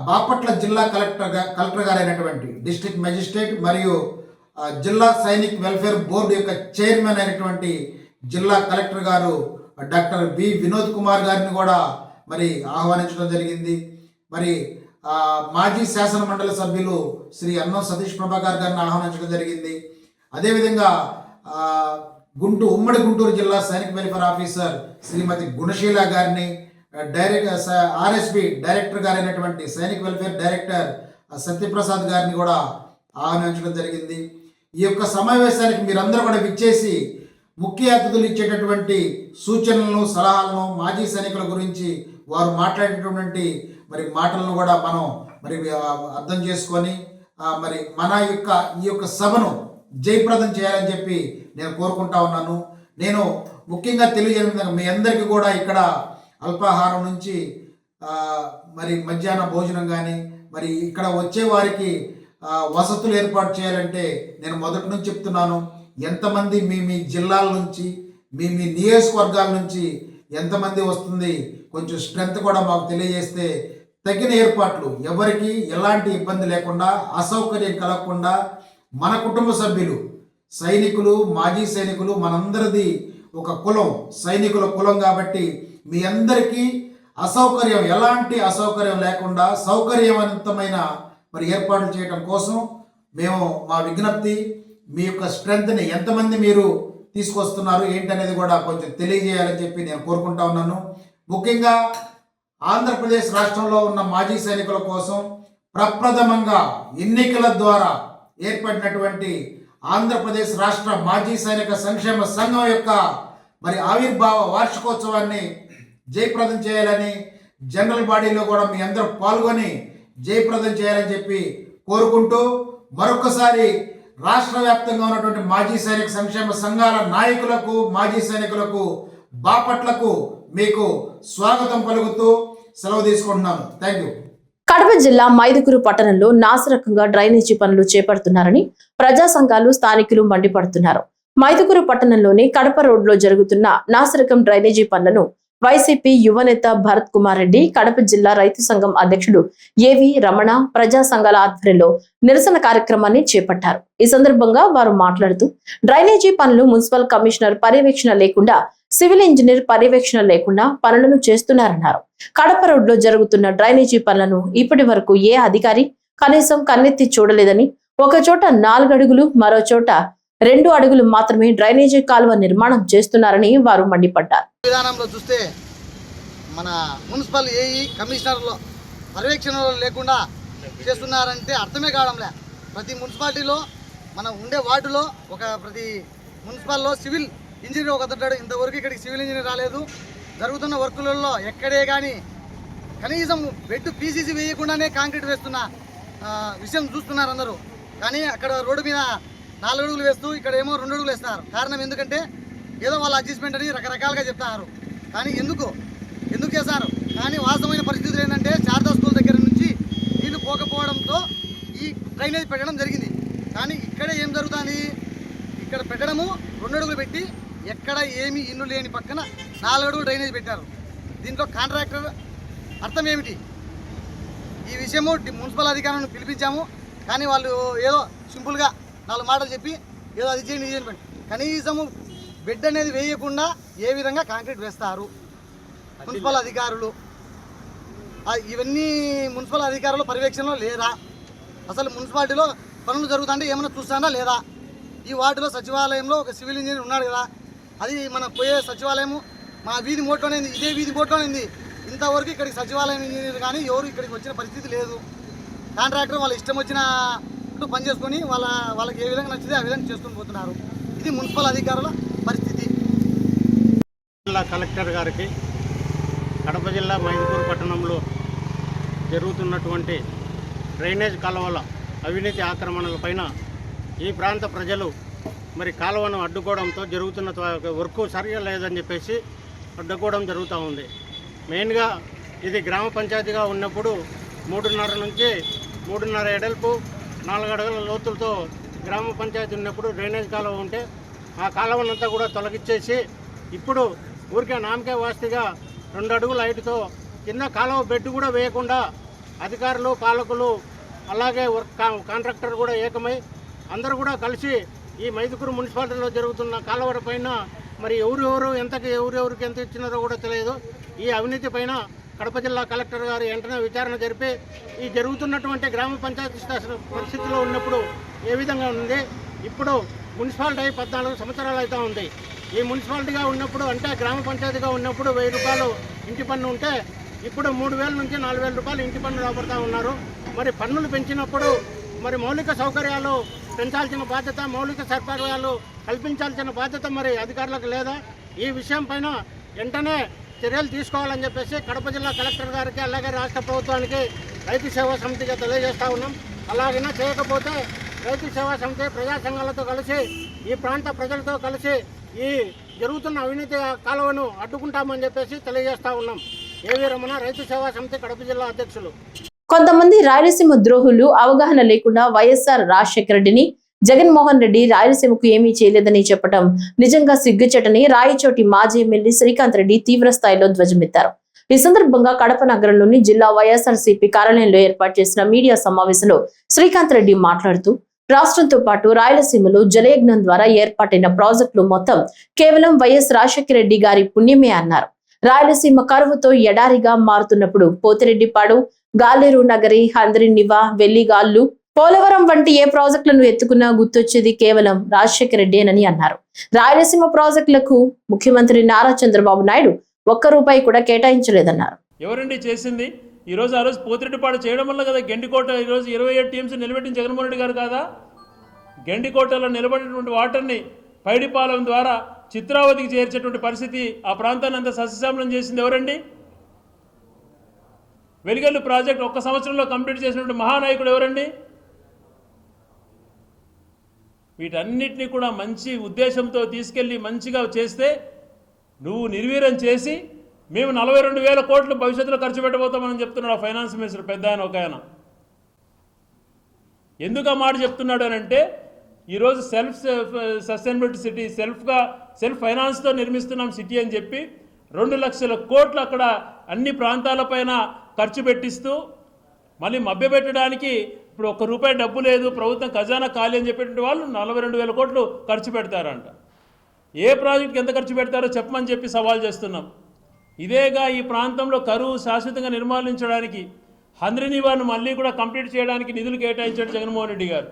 బాపట్ల జిల్లా కలెక్టర్ గారైనటువంటి డిస్ట్రిక్ట్ మెజిస్ట్రేట్ మరియు జిల్లా సైనిక్ వెల్ఫేర్ బోర్డు యొక్క చైర్మన్ అయినటువంటి జిల్లా కలెక్టర్ గారు డాక్టర్ బి వినోద్ కుమార్ గారిని కూడా మరి ఆహ్వానించడం జరిగింది. మరి మాజీ శాసన మండలి సభ్యులు శ్రీ అన్నం సతీష్ ప్రభాకర్ గారిని ఆహ్వానించడం జరిగింది. అదేవిధంగా ఉమ్మడి గుంటూరు జిల్లా సైనిక్ వెల్ఫేర్ ఆఫీసర్ శ్రీమతి గుణశీల గారిని, ఆర్ఎస్బి డైరెక్టర్ గారైనటువంటి సైనిక్ వెల్ఫేర్ డైరెక్టర్ సత్యప్రసాద్ గారిని కూడా ఆహ్వానించడం జరిగింది. ఈ యొక్క సమావేశానికి మీరందరూ కూడా విచ్చేసి ముఖ్య అతిథులు ఇచ్చేటటువంటి సూచనలను, సలహాలను, మాజీ సైనికుల గురించి వారు మాట్లాడేటటువంటి మరి మాటలను కూడా మనం మరి అర్థం చేసుకొని మరి ఈ యొక్క సభను జయప్రదం చేయాలని చెప్పి నేను కోరుకుంటా ఉన్నాను. నేను ముఖ్యంగా తెలియజేయడం విధంగా మీ అందరికీ కూడా ఇక్కడ అల్పాహారం నుంచి మరి మధ్యాహ్న భోజనం కానీ మరి ఇక్కడ వచ్చే వారికి వసతులు ఏర్పాటు చేయాలంటే నేను మొదటి నుంచి చెప్తున్నాను, ఎంతమంది మీ జిల్లాల నుంచి మీ నియోజకవర్గాల నుంచి ఎంతమంది వస్తుంది కొంచెం స్ట్రెంత్ కూడా మాకు తెలియజేస్తే తగిన ఏర్పాట్లు, ఎవరికి ఎలాంటి ఇబ్బంది లేకుండా, అసౌకర్యం కలగకుండా మన కుటుంబ సభ్యులు, సైనికులు, మాజీ సైనికులు, మనందరిది ఒక కులం, సైనికుల కులం కాబట్టి మీ అందరికీ ఎలాంటి అసౌకర్యం లేకుండా సౌకర్యవంతమైన మరి ఏర్పాట్లు చేయడం కోసం మేము మా విజ్ఞప్తి, మీ యొక్క స్ట్రెంగ్త్ని ఎంతమంది మీరు తీసుకొస్తున్నారు ఏంటనేది కూడా కొంచెం తెలియజేయాలని చెప్పి నేను కోరుకుంటా ఉన్నాను. ముఖ్యంగా ఆంధ్రప్రదేశ్ రాష్ట్రంలో ఉన్న మాజీ సైనికుల కోసం ప్రప్రథమంగా ఎన్నికల ద్వారా ఏర్పడినటువంటి ఆంధ్రప్రదేశ్ రాష్ట్ర మాజీ సైనిక సంక్షేమ సంఘం యొక్క మరి ఆవిర్భావ వార్షికోత్సవాన్ని జయప్రదం చేయాలని, జనరల్ బాడీలో కూడా మీ అందరూ పాల్గొని జయప్రదం చేయాలని చెప్పి కోరుకుంటూ మరొకసారి రాష్ట్ర వ్యాప్తంగా ఉన్నటువంటి మాజీ సైనిక సంక్షేమ సంఘాల నాయకులకు, మాజీ సైనికులకు, బాపట్లకు మీకు స్వాగతం పలుకుతూ సెలవు తీసుకుంటున్నాను. Thank you. కడప జిల్లా మైదుకూరు పట్టణంలో నాసిరకంగా డ్రైనేజీ పనులు చేపడుతున్నారని ప్రజా సంఘాలు, స్థానికులు మండిపడుతున్నారు. మైదుకూరు పట్టణంలోని కడప రోడ్లో జరుగుతున్న నాసిరకం డ్రైనేజీ పనులను వైసీపీ యువనేత భరత్ కుమార్ రెడ్డి, కడప జిల్లా రైతు సంఘం అధ్యక్షుడు ఏవి రమణ ప్రజా సంఘాల ఆధ్వర్యంలో నిరసన కార్యక్రమాన్ని చేపట్టారు. ఈ సందర్భంగా వారు మాట్లాడుతూ డ్రైనేజీ పనులు మున్సిపల్ కమిషనర్ పర్యవేక్షణ లేకుండా, సివిల్ ఇంజనీర్ పర్యవేక్షణ లేకుండా పనులను చేస్తున్నారన్నారు. కడప రోడ్లో జరుగుతున్న డ్రైనేజీ పనులను ఇప్పటి వరకు ఏ అధికారి కనీసం కన్నెత్తి చూడలేదని, ఒక చోట 4 అడుగులు, మరో చోట 2 అడుగులు మాత్రమే డ్రైనేజీ కాలువ నిర్మాణం చేస్తున్నారని వారు మండిపడ్డారు. విధానంలో చూస్తే మన మున్సిపల్ ఏఈ కమిషనర్లో పర్యవేక్షణలో లేకుండా చేస్తున్నారంటే అర్థమే కావడంలే. ప్రతి మున్సిపాలిటీలో మనం ఉండే వార్డులో ప్రతి మున్సిపల్లో సివిల్ ఇంజనీర్ ఒకతాడు. ఇంతవరకు ఇక్కడికి సివిల్ ఇంజనీర్ రాలేదు. జరుగుతున్న వర్కులలో ఎక్కడే కానీ కనీసం బెడ్ పీసీసీ వేయకుండానే కాంక్రీట్ వేస్తున్న విషయం చూస్తున్నారు అందరూ. కానీ అక్కడ రోడ్డు మీద 4 అడుగులు వేస్తూ ఇక్కడ ఏమో 2 అడుగులు వేస్తున్నారు. కారణం ఎందుకంటే ఏదో వాళ్ళ అడ్జస్ట్మెంట్ అని రకరకాలుగా చెప్తున్నారు. కానీ ఎందుకు చేస్తారు? కానీ వాస్తవమైన పరిస్థితులు ఏంటంటే శారదా స్కూల్ దగ్గర నుంచి నీళ్లు పోకపోవడంతో ఈ డ్రైనేజ్ పెట్టడం జరిగింది. కానీ ఇక్కడే ఏం జరుగుతుంది? ఇక్కడ పెట్టడము 2 అడుగులు పెట్టి ఎక్కడ ఏమీ ఇల్లు లేని పక్కన 4 అడుగులు డ్రైనేజ్ పెట్టారు. దీంట్లో కాంట్రాక్టర్ అర్థం ఏమిటి? ఈ విషయము మున్సిపల్ అధికారులను పిలిపించాము. కానీ వాళ్ళు ఏదో సింపుల్గా 4 మాటలు చెప్పి ఏదో అది చేయండి, ఇది చేయండి. కనీసము బెడ్ అనేది వేయకుండా ఏ విధంగా కాంక్రీట్ వేస్తారు మున్సిపల్ అధికారులు? ఇవన్నీ మున్సిపల్ అధికారుల పర్యవేక్షణలో లేదా? అసలు మున్సిపాలిటీలో పనులు జరుగుతుంటే ఏమైనా చూస్తానా లేదా? ఈ వార్డులో సచివాలయంలో ఒక సివిల్ ఇంజనీర్ ఉన్నాడు కదా, అది మన పోయే సచివాలయము మా వీధి మోట్లోనే ఉంది, ఇదే వీధి మోట్లోనే ఉంది. ఇంతవరకు ఇక్కడికి సచివాలయం ఇంజనీర్ కానీ ఎవరు ఇక్కడికి వచ్చిన పరిస్థితి లేదు. కాంట్రాక్టర్ వాళ్ళ ఇష్టం వచ్చిన పని చేసుకొని వాళ్ళకి ఏ విధంగా నచ్చితే ఆ విధంగా చేసుకొని పోతున్నారు. ఇది మున్సిపల్ అధికారుల పరిస్థితి. జిల్లా కలెక్టర్ గారికి కడప జిల్లా మైదుకూరు పట్టణంలో జరుగుతున్నటువంటి డ్రైనేజ్ కాలువల అవినీతి ఆక్రమణలపైన ఈ ప్రాంత ప్రజలు మరి కాలువను అడ్డుకోవడంతో జరుగుతున్న వర్క్ సరిగా లేదని చెప్పేసి అడ్డుకోవడం జరుగుతూ ఉంది. మెయిన్గా ఇది గ్రామ పంచాయతీగా ఉన్నప్పుడు 3.5 నుంచి 3.5 ఎడల్పు 4 అడుగుల లోతులతో గ్రామ పంచాయతీ ఉన్నప్పుడు డ్రైనేజ్ కాలువ ఉంటే ఆ కాలువనంతా కూడా తొలగించేసి ఇప్పుడు ఊరికే నామకే వాస్తిగా 2 అడుగుల హైట్తో కింద కాలువ బెడ్ కూడా వేయకుండా అధికారులు పాలకులు అలాగే కాంట్రాక్టర్ కూడా ఏకమై అందరూ కూడా కలిసి ఈ మైదుకూరు మున్సిపాలిటీలో జరుగుతున్న కాలువల పైన మరి ఎవరెవరికి ఎంత ఇచ్చినారో కూడా తెలియదు. ఈ అవినీతి పైన కడప జిల్లా కలెక్టర్ గారు వెంటనే విచారణ జరిపి ఈ జరుగుతున్నటువంటి గ్రామ పంచాయతీ పరిస్థితిలో ఉన్నప్పుడు ఏ విధంగా ఉంది, ఇప్పుడు మున్సిపాలిటీ 14 సంవత్సరాలు అవుతూ ఉంది. ఈ మున్సిపాలిటీగా ఉన్నప్పుడు అంటే గ్రామ పంచాయతీగా ఉన్నప్పుడు 1000 రూపాయలు ఇంటి పన్ను ఉంటే ఇప్పుడు 3000 నుంచి 4000 రూపాయలు ఇంటి పన్ను రాబడతా ఉన్నారు. మరి పన్నులు పెంచినప్పుడు మరి మౌలిక సౌకర్యాలు పెంచాల్సిన బాధ్యత, మౌలిక సౌకర్యాలు కల్పించాల్సిన బాధ్యత మరి అధికారులకు లేదా? ఈ విషయం పైన వెంటనే చర్యలు తీసుకోవాలని చెప్పేసి కడప జిల్లా కలెక్టర్ గారికి అలాగే రాష్ట్ర ప్రభుత్వానికి రైతు సేవా సమితిగా తెలియజేస్తూ ఉన్నాం. అలాగైనా చేయకపోతే రైతు సేవా సమితి ప్రజా సంఘాలతో కలిసి ఈ ప్రాంత ప్రజలతో కలిసి ఈ జరుగుతున్న అవినీతి కాలువను అడ్డుకుంటామని చెప్పేసి తెలియజేస్తూ ఉన్నాం. ఏవి రమణ, రైతు సేవా సమితి కడప జిల్లా అధ్యక్షులు. కొంతమంది రాయలసీమ ద్రోహులు అవగాహన లేకుండా వైఎస్ఆర్ రాజశేఖర రెడ్డిని జగన్మోహన్ రెడ్డి రాయలసీమకు ఏమీ చేయలేదని చెప్పడం నిజంగా సిగ్గుచేటని రాయచోటి మాజీ ఎమ్మెల్యే శ్రీకాంత్ రెడ్డి తీవ్ర స్థాయిలో ధ్వజమెత్తారు. ఈ సందర్భంగా కడప నగరంలోని జిల్లా వైఎస్ఆర్సీపీ కార్యాలయంలో ఏర్పాటు చేసిన మీడియా సమావేశంలో శ్రీకాంత్ రెడ్డి మాట్లాడుతూ రాష్ట్రంతో పాటు రాయలసీమలో జలయజ్ఞం ద్వారా ఏర్పాటైన ప్రాజెక్టులు మొత్తం కేవలం వైఎస్ రాజశేఖర రెడ్డి గారి పుణ్యమే అన్నారు. రాయలసీమ కరువుతో ఎడారిగా మారుతున్నప్పుడు పోతిరెడ్డిపాడు, గాలేరు నగరి, హంద్రినివా, వెల్లిగాళ్లు, పోలవరం వంటి ఏ ప్రాజెక్టులను ఎత్తుకున్నా గుర్తొచ్చేది కేవలం రాజశేఖర రెడ్డేనని అన్నారు. రాయలసీమ ప్రాజెక్టులకు ముఖ్యమంత్రి నారా చంద్రబాబు నాయుడు ₹1 కూడా కేటాయించలేదన్నారు. ఎవరండి చేసింది? ఈ రోజు ఆ రోజు పోతిరెడ్డిపాడు చేయడం వల్ల కదా గెండికోట ఈరోజు 27 టీమ్స్ నిలబెట్టిన జగన్మోహన్ రెడ్డి గారు కాదా? గెండికోటలో నిలబడినటువంటి వాటర్ని పైడిపాలెం ద్వారా చిత్రావతికి చేర్చేటువంటి పరిస్థితి, ఆ ప్రాంతాన్ని అంతా సస్యశ్యామలం చేసింది ఎవరండి? వెలిగల్లు ప్రాజెక్ట్ 1 సంవత్సరంలో కంప్లీట్ చేసినటువంటి మహానాయకుడు ఎవరండి? వీటన్నిటినీ కూడా మంచి ఉద్దేశంతో తీసుకెళ్లి మంచిగా చేస్తే నువ్వు నిర్వీర్యం చేసి మేము 42,000 కోట్లు భవిష్యత్తులో ఖర్చు పెట్టబోతామని చెప్తున్నాడు ఆ ఫైనాన్స్ మినిస్టర్ పెద్ద ఆయన ఒక ఆయన. ఎందుకు ఆ మాట చెప్తున్నాడు అని అంటే ఈరోజు సెల్ఫ్ సస్టైనబిలిటీ సిటీ, సెల్ఫ్ ఫైనాన్స్తో నిర్మిస్తున్నాం సిటీ అని చెప్పి 2 లక్షల కోట్లు అక్కడ అన్ని ప్రాంతాలపైన ఖర్చు పెట్టిస్తూ మళ్ళీ మభ్యపెట్టడానికి ఇప్పుడు ₹1 డబ్బు లేదు, ప్రభుత్వం ఖజానా ఖాళీ అని చెప్పేటువంటి వాళ్ళు 42,000 కోట్లు ఖర్చు పెడతారంట. ఏ ప్రాజెక్ట్కి ఎంత ఖర్చు పెడతారో చెప్పమని చెప్పి సవాల్ చేస్తున్నాం. ఇదేగా ఈ ప్రాంతంలో కరువు శాశ్వతంగా నిర్మూలించడానికి హంద్రినివాను మళ్ళీ కూడా కంప్లీట్ చేయడానికి నిధులు కేటాయించాడు జగన్మోహన్ రెడ్డి గారు.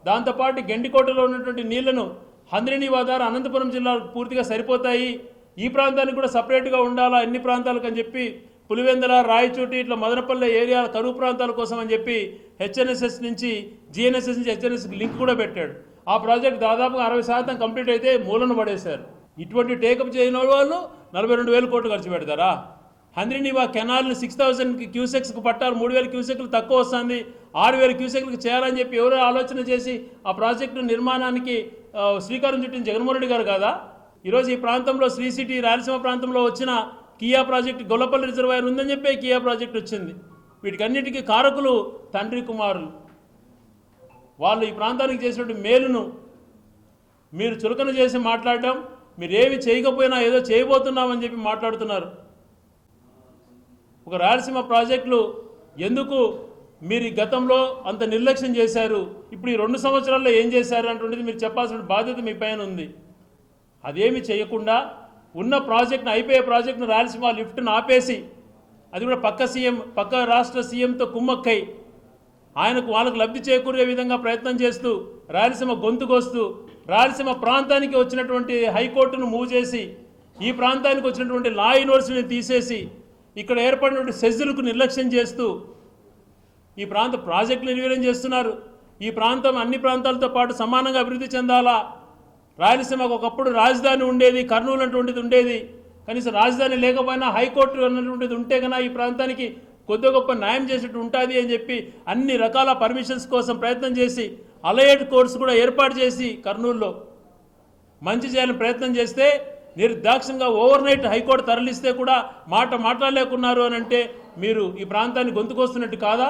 దాంతోపాటు గెండికోటలో ఉన్నటువంటి నీళ్లను హంద్రినివా ద్వారా అనంతపురం జిల్లాకు పూర్తిగా సరిపోతాయి, ఈ ప్రాంతానికి కూడా సపరేట్గా ఉండాలా ఎన్ని ప్రాంతాలకు అని చెప్పి పులివెందల, రాయచోటి ఇట్లా మదనపల్లె ఏరియా కరువు ప్రాంతాల కోసం అని చెప్పి హెచ్ఎన్ఎస్ఎస్ నుంచి జిఎన్ఎస్ఎస్ నుంచి హెచ్ఎన్ఎస్కి లింక్ కూడా పెట్టాడు. ఆ ప్రాజెక్ట్ దాదాపుగా 60% కంప్లీట్ అయితే మూలన పడేశారు. ఇటువంటి టేకప్ చేయని వాళ్ళు 42,000 కోట్లు ఖర్చు పెడతారా? హంద్రినివా కెనాల్ని 6,000 క్యూసెక్స్కి పట్టారు, 3,000 క్యూసెక్లు తక్కువ వస్తుంది, 6,000 క్యూసెక్లకు చేయాలని చెప్పి ఎవరో ఆలోచన చేసి ఆ ప్రాజెక్టు నిర్మాణానికి శ్రీకారం చుట్టిన జగన్మోహన్ రెడ్డి గారు కాదా? ఈరోజు ఈ ప్రాంతంలో శ్రీ సిటీ రాయలసీమ ప్రాంతంలో వచ్చిన కియా ప్రాజెక్టు, గొల్లపల్లి రిజర్వాయర్ ఉందని చెప్పి కియా ప్రాజెక్టు వచ్చింది. వీటికన్నిటికీ కారకులు తండ్రి కుమారులు. వాళ్ళు ఈ ప్రాంతానికి చేసినటువంటి మేలును మీరు చులకన చేసి మాట్లాడడం, మీరేమి చేయకపోయినా ఏదో చేయబోతున్నామని చెప్పి మాట్లాడుతున్నారు. ఒక రాయలసీమ ప్రాజెక్టులు ఎందుకు మీరు ఈ గతంలో అంత నిర్లక్ష్యం చేశారు, ఇప్పుడు ఈ 2 సంవత్సరాల్లో ఏం చేశారు అంటుండేది మీరు చెప్పాల్సిన బాధ్యత మీ పైన ఉంది. అదేమి చేయకుండా ఉన్న ప్రాజెక్టును, అయిపోయే ప్రాజెక్టును రాయలసీమ లిఫ్ట్ను ఆపేసి అది కూడా పక్క రాష్ట్ర సీఎంతో కుమ్మక్కై వాళ్ళకు లబ్ధి చేకూరే విధంగా ప్రయత్నం చేస్తూ రాయలసీమ గొంతుకొస్తూ రాయలసీమ ప్రాంతానికి వచ్చినటువంటి హైకోర్టును మూవ్ చేసి ఈ ప్రాంతానికి వచ్చినటువంటి లా యూనివర్సిటీని తీసేసి ఇక్కడ ఏర్పడినటువంటి సెజ్జులకు నిర్లక్ష్యం చేస్తూ ఈ ప్రాంత ప్రాజెక్టులు నిర్వీర్యం చేస్తున్నారు. ఈ ప్రాంతం అన్ని ప్రాంతాలతో పాటు సమానంగా అభివృద్ధి చెందాలా. రాయలసీమకు ఒకప్పుడు రాజధాని ఉండేది, కర్నూలు అటువంటిది ఉండేది. కనీసం రాజధాని లేకపోయినా హైకోర్టు అన్నటువంటిది ఉంటే కన్నా ఈ ప్రాంతానికి కొద్ది గొప్ప న్యాయం చేసేట్టు ఉంటుంది అని చెప్పి అన్ని రకాల పర్మిషన్స్ కోసం ప్రయత్నం చేసి అలైడ్ కోర్ట్స్ కూడా ఏర్పాటు చేసి కర్నూలులో మంచి చేయాలని ప్రయత్నం చేస్తే నిర్దాక్షిణ్యంగా ఓవర్ నైట్ హైకోర్టు తరలిస్తే కూడా మాట్లాడలేకున్నారు అని అంటే మీరు ఈ ప్రాంతాన్ని గొంతుకొస్తున్నట్టు కాదా?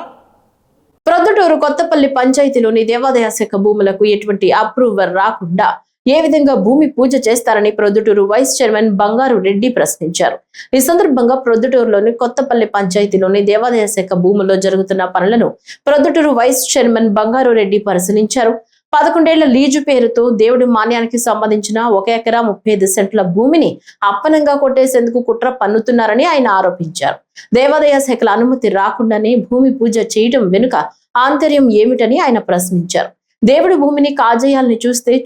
ప్రొద్దుటూరు కొత్తపల్లి పంచాయతీలోని దేవాదాయ శాఖ భూములకు ఎటువంటి అప్రూవల్ రాకుండా ఏ విధంగా భూమి పూజ చేస్తారని ప్రొద్దుటూరు వైస్ చైర్మన్ బంగారు రెడ్డి ప్రశ్నించారు. ఈ సందర్భంగా ప్రొద్దుటూరులోని కొత్తపల్లి పంచాయతీలోని దేవాదాయ శాఖ భూముల్లో జరుగుతున్న పనులను ప్రొద్దుటూరు వైస్ చైర్మన్ బంగారు రెడ్డి పరిశీలించారు. 11 ఏళ్ల లీజు పేరుతో దేవుడి మాన్యానికి సంబంధించిన 1 ఎకరా 35 సెంట్ల భూమిని అప్పనంగా కొట్టేసేందుకు కుట్ర పన్నుతున్నారని ఆయన ఆరోపించారు. దేవాదాయ శాఖల అనుమతి రాకుండానే భూమి పూజ చేయడం వెనుక ఆంతర్యం ఏమిటని ఆయన ప్రశ్నించారు. దేవుడి భూమిని కాజేయాలని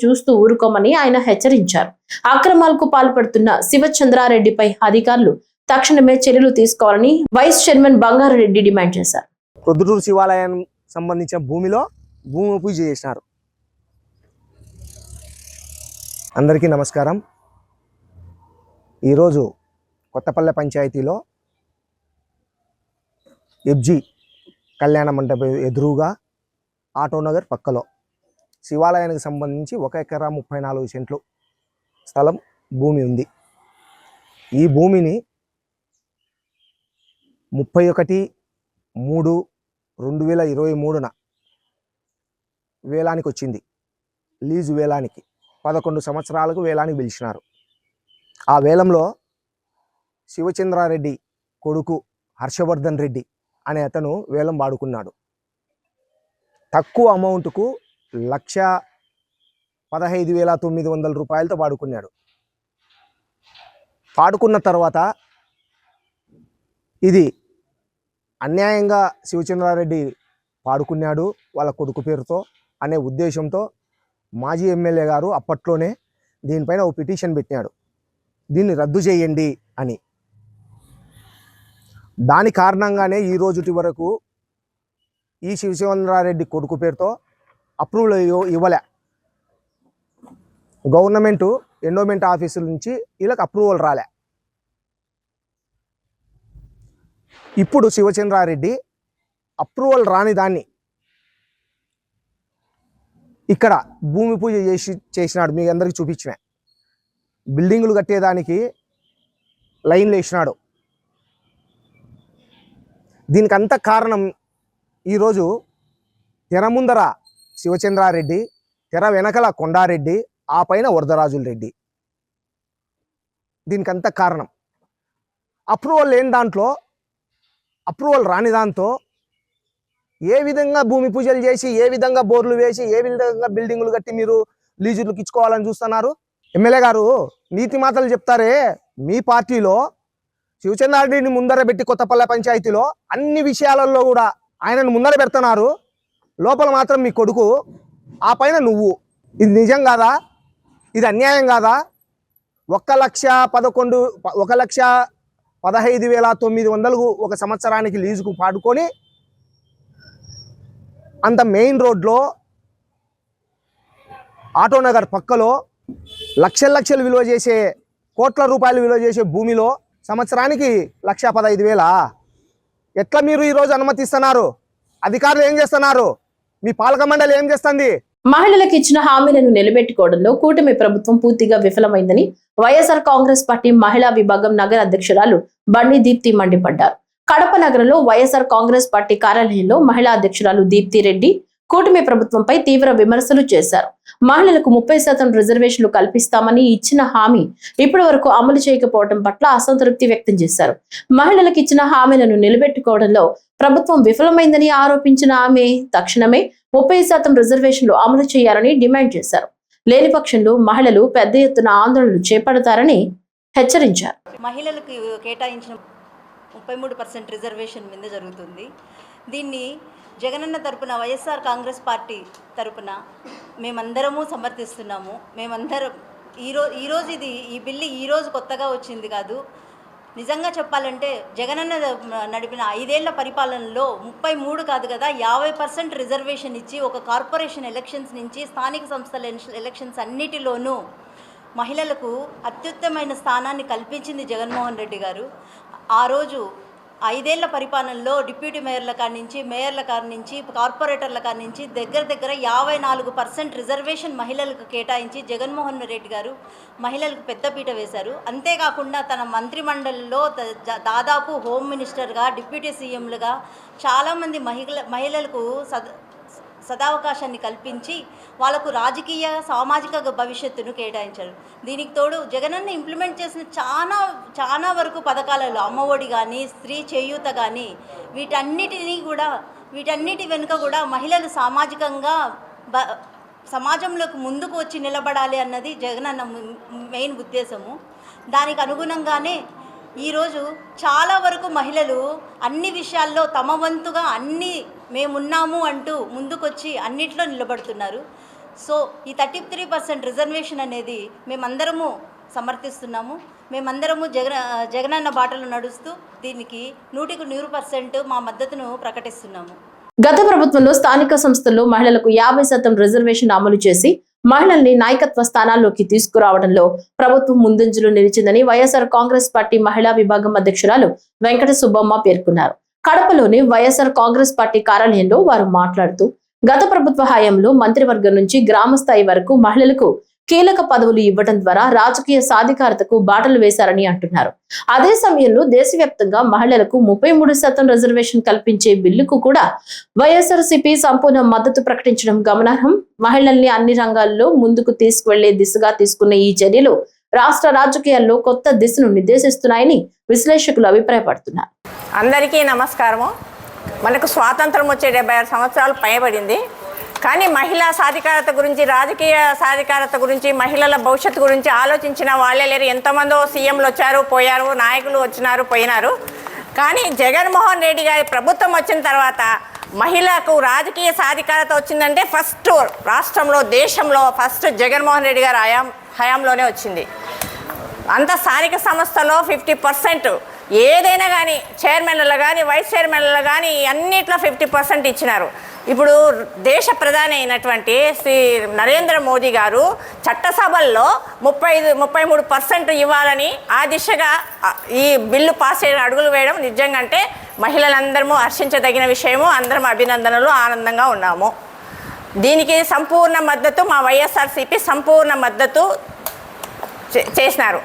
చూస్తూ ఊరుకోమని ఆయన హెచ్చరించారు. అక్రమాలకు పాల్పడుతున్న శివచంద్రారెడ్డిపై అధికారులు తక్షణమే చర్యలు తీసుకోవాలని వైస్ చైర్మన్ బంగారు రెడ్డి డిమాండ్ చేశారు. ప్రొద్దుటూరు శివాలయం సంబంధించిన భూమిలో భూమి పూజ చేసినారు. అందరికీ నమస్కారం. ఈరోజు కొత్తపల్లె పంచాయతీలో ఎఫ్జీ కళ్యాణ మండపం ఎదురుగా ఆటోనగర్ పక్కలో శివాలయానికి సంబంధించి 1 ఎకరా 34 సెంట్లు స్థలం భూమి ఉంది. ఈ భూమిని 31/3/2023 వేలానికి వచ్చింది. లీజు వేలానికి 11 సంవత్సరాలకు వేలానికి పిలిచినారు. ఆ వేలంలో శివచంద్రారెడ్డి కొడుకు హర్షవర్ధన్ రెడ్డి అనే అతను వేలం వాడుకున్నాడు. తక్కువ అమౌంట్కు 1,15,900 రూపాయలతో వాడుకున్నాడు. పాడుకున్న తర్వాత ఇది అన్యాయంగా శివచంద్రారెడ్డి పాడుకున్నాడు వాళ్ళ కొడుకు పేరుతో అనే ఉద్దేశంతో మాజీ ఎమ్మెల్యే గారు అప్పట్లోనే దీనిపైన ఓ పిటిషన్ పెట్టాడు, దీన్ని రద్దు చేయండి అని. దాని కారణంగానే ఈ రోజుటి వరకు ఈ శివచంద్రారెడ్డి కొడుకు పేరుతో అప్రూవల్ ఇవ్వలే. గవర్నమెంట్ ఎండోమెంట్ ఆఫీసుల నుంచి వీళ్ళకి అప్రూవల్ రాలే. ఇప్పుడు శివచంద్రారెడ్డి అప్రూవల్ రాని దాన్ని ఇక్కడ భూమి పూజ చేసినాడు. మీ అందరికీ చూపించిన బిల్డింగులు కట్టేదానికి లైన్లు వేసినాడు. దీనికంత కారణం ఈరోజు తెర ముందర శివచంద్రారెడ్డి, తెర వెనకల కొండారెడ్డి, ఆ పైన వరదరాజుల రెడ్డి. దీనికంత కారణం అప్రూవల్ లేని దాంట్లో, అప్రూవల్ రాని దాంతో ఏ విధంగా భూమి పూజలు చేసి, ఏ విధంగా బోర్లు వేసి, ఏ విధంగా బిల్డింగులు కట్టి మీరు లీజులకు ఇచ్చుకోవాలని చూస్తున్నారు. ఎమ్మెల్యే గారు నీతి మాటలు చెప్తారే, మీ పార్టీలో శివచంద్రారెడ్డిని ముందర పెట్టి కొత్తపల్లె పంచాయతీలో అన్ని విషయాలలో కూడా ఆయనను ముందర పెడుతున్నారు. లోపల మాత్రం మీ కొడుకు, ఆ పైన నువ్వు. ఇది నిజం కాదా? ఇది అన్యాయం కాదా? 1,15,900 ఒక సంవత్సరానికి లీజుకు పాడుకొని అంత మెయిన్ రోడ్లో ఆటోనగర్ పక్కలో లక్షలు విలువ చేసే, కోట్ల రూపాయలు విలువ చేసే భూమిలో సంవత్సరానికి 1,15,000 ఎట్లా మీరు ఈరోజు అనుమతిస్తున్నారు? అధికారులు ఏం చేస్తున్నారు? మీ పాలక మండలి ఏం చేస్తుంది? మహిళలకు ఇచ్చిన హామీలను నిలబెట్టుకోవడంలో కూటమి ప్రభుత్వం పూర్తిగా విఫలమైందని వైఎస్ఆర్ కాంగ్రెస్ పార్టీ మహిళా విభాగం నగర అధ్యక్షురాలు బండి దీప్తి మండిపడ్డారు. కడప నగరంలో వైఎస్ఆర్ కాంగ్రెస్ పార్టీ కార్యాలయంలో మహిళా అధ్యక్షురాలు దీప్తి రెడ్డి కూటమి ప్రభుత్వంపై తీవ్ర విమర్శలు చేశారు. మహిళలకు 30% రిజర్వేషన్లు కల్పిస్తామని ఇచ్చిన హామీ ఇప్పటి వరకు అమలు చేయకపోవడం పట్ల అసంతృప్తి వ్యక్తం చేశారు. మహిళలకు ఇచ్చిన హామీలను నిలబెట్టుకోవడంలో ప్రభుత్వం విఫలమైందని ఆరోపించిన ఆమె తక్షణమే 30% రిజర్వేషన్లు అమలు చేయాలని డిమాండ్ చేశారు. లేని పక్షంలో మహిళలు పెద్ద ఎత్తున ఆందోళనలు చేపడతారని హెచ్చరించారు. మహిళలకు కేటాయించిన 33% రిజర్వేషన్ మీద జరుగుతుంది. దీన్ని జగనన్న తరపున, వైఎస్ఆర్ కాంగ్రెస్ పార్టీ తరపున మేమందరము సమర్థిస్తున్నాము. మేమందరం ఈరోజు ఈ బిల్లు ఈరోజు కొత్తగా వచ్చింది కాదు. నిజంగా చెప్పాలంటే జగనన్న నడిపిన 5 ఏళ్ల పరిపాలనలో 33 కాదు కదా 50% రిజర్వేషన్ ఇచ్చి ఒక కార్పొరేషన్ ఎలక్షన్స్ నుంచి స్థానిక సంస్థల ఎలక్షన్స్ అన్నిటిలోనూ మహిళలకు అత్యుత్తమైన స్థానాన్ని కల్పించింది జగన్మోహన్ రెడ్డి గారు. ఆ రోజు 5 ఏళ్ల పరిపాలనలో డిప్యూటీ మేయర్ల కాడి నుంచి, మేయర్ల కాడి నుంచి, కార్పొరేటర్ల కాడి నుంచి దగ్గర 54% రిజర్వేషన్ మహిళలకు కేటాయించి జగన్మోహన్ రెడ్డి గారు మహిళలకు పెద్దపీట వేశారు. అంతేకాకుండా తన మంత్రిమండలిలో దాదాపు హోమ్ మినిస్టర్గా, డిప్యూటీ సీఎంలుగా చాలామంది మహిళలకు సదావకాశాన్ని కల్పించి వాళ్ళకు రాజకీయ, సామాజిక భవిష్యత్తును కేటాయించారు. దీనికి తోడు జగనన్న ఇంప్లిమెంట్ చేసిన చాలా వరకు పథకాలలో అమ్మఒడి కానీ, స్త్రీ చేయూత కానీ వీటన్నిటి వెనుక కూడా మహిళలు సామాజికంగా సమాజంలోకి ముందుకు వచ్చి నిలబడాలి అన్నది జగనన్న మెయిన్ ఉద్దేశము. దానికి అనుగుణంగానే ఈరోజు చాలా వరకు మహిళలు అన్ని విషయాల్లో తమ వంతుగా మేమున్నాము అంటూ ముందుకొచ్చి అన్నిట్లో నిలబడుతున్నారు. సో ఈ 33% రిజర్వేషన్ అనేది మేమందరము సమర్థిస్తున్నాము. మేమందరము జగనన్న బాటలు నడుస్తూ దీనికి 100% మా మద్దతును ప్రకటిస్తున్నాము. గత ప్రభుత్వంలో స్థానిక సంస్థల్లో మహిళలకు 50% రిజర్వేషన్ అమలు చేసి మహిళల్ని నాయకత్వ స్థానాల్లోకి తీసుకురావడంలో ప్రభుత్వం ముందంజలో నిలిచిందని వైఎస్ఆర్ కాంగ్రెస్ పార్టీ మహిళా విభాగం అధ్యక్షురాలు వెంకట సుబ్బమ్మ పేర్కొన్నారు. కడపలోని వైఎస్ఆర్ కాంగ్రెస్ పార్టీ కార్యాలయంలో వారు మాట్లాడుతూ గత ప్రభుత్వ హయాంలో మంత్రివర్గం నుంచి గ్రామ స్థాయి వరకు మహిళలకు కీలక పదవులు ఇవ్వడం ద్వారా రాజకీయ సాధికారతకు బాటలు వేశారని అంటున్నారు. అదే సమయంలో దేశవ్యాప్తంగా మహిళలకు 33% రిజర్వేషన్ కల్పించే బిల్లుకు కూడా వైఎస్ఆర్సీపీ సంపూర్ణ మద్దతు ప్రకటించడం గమనార్హం. మహిళల్ని అన్ని రంగాల్లో ముందుకు తీసుకువెళ్లే దిశగా తీసుకున్న ఈ చర్యలు రాష్ట్ర రాజకీయాల్లో కొత్త దిశను నిర్దేశిస్తున్నాయని విశ్లేషకులు అభిప్రాయపడుతున్నారు. అందరికీ నమస్కారము. మనకు స్వాతంత్రం వచ్చే 76 సంవత్సరాలు పైబడింది. కానీ మహిళా సాధికారత గురించి, రాజకీయ సాధికారత గురించి, మహిళల భవిష్యత్తు గురించి ఆలోచించిన వాళ్ళే లేరు. ఎంతమందో సీఎంలు వచ్చారు, పోయారు, నాయకులు వచ్చినారు, పోయినారు. కానీ జగన్మోహన్ రెడ్డి గారి ప్రభుత్వం వచ్చిన తర్వాత మహిళకు రాజకీయ సాధికారత వచ్చిందంటే ఫస్ట్ రాష్ట్రంలో, దేశంలో ఫస్ట్ జగన్మోహన్ రెడ్డి గారి హయాంలోనే వచ్చింది. అంత స్థానిక సంస్థలో 50% ఏదైనా కానీ, చైర్మన్లలో కానీ, వైస్ చైర్మన్లలో కానీ అన్నిట్లో 50% ఇచ్చినారు. ఇప్పుడు దేశ ప్రధాని అయినటువంటి శ్రీ నరేంద్ర మోదీ గారు చట్టసభల్లో 33% ఇవ్వాలని ఆ దిశగా ఈ బిల్లు పాస్ చేయడం, అడుగులు వేయడం నిజంగా అంటే మహిళలందరము హర్షించదగిన విషయము. అందరం అభినందనలు, ఆనందంగా ఉన్నాము. దీనికి సంపూర్ణ మద్దతు మా వైఎస్ఆర్సీపీ సంపూర్ణ మద్దతు చేసినారు.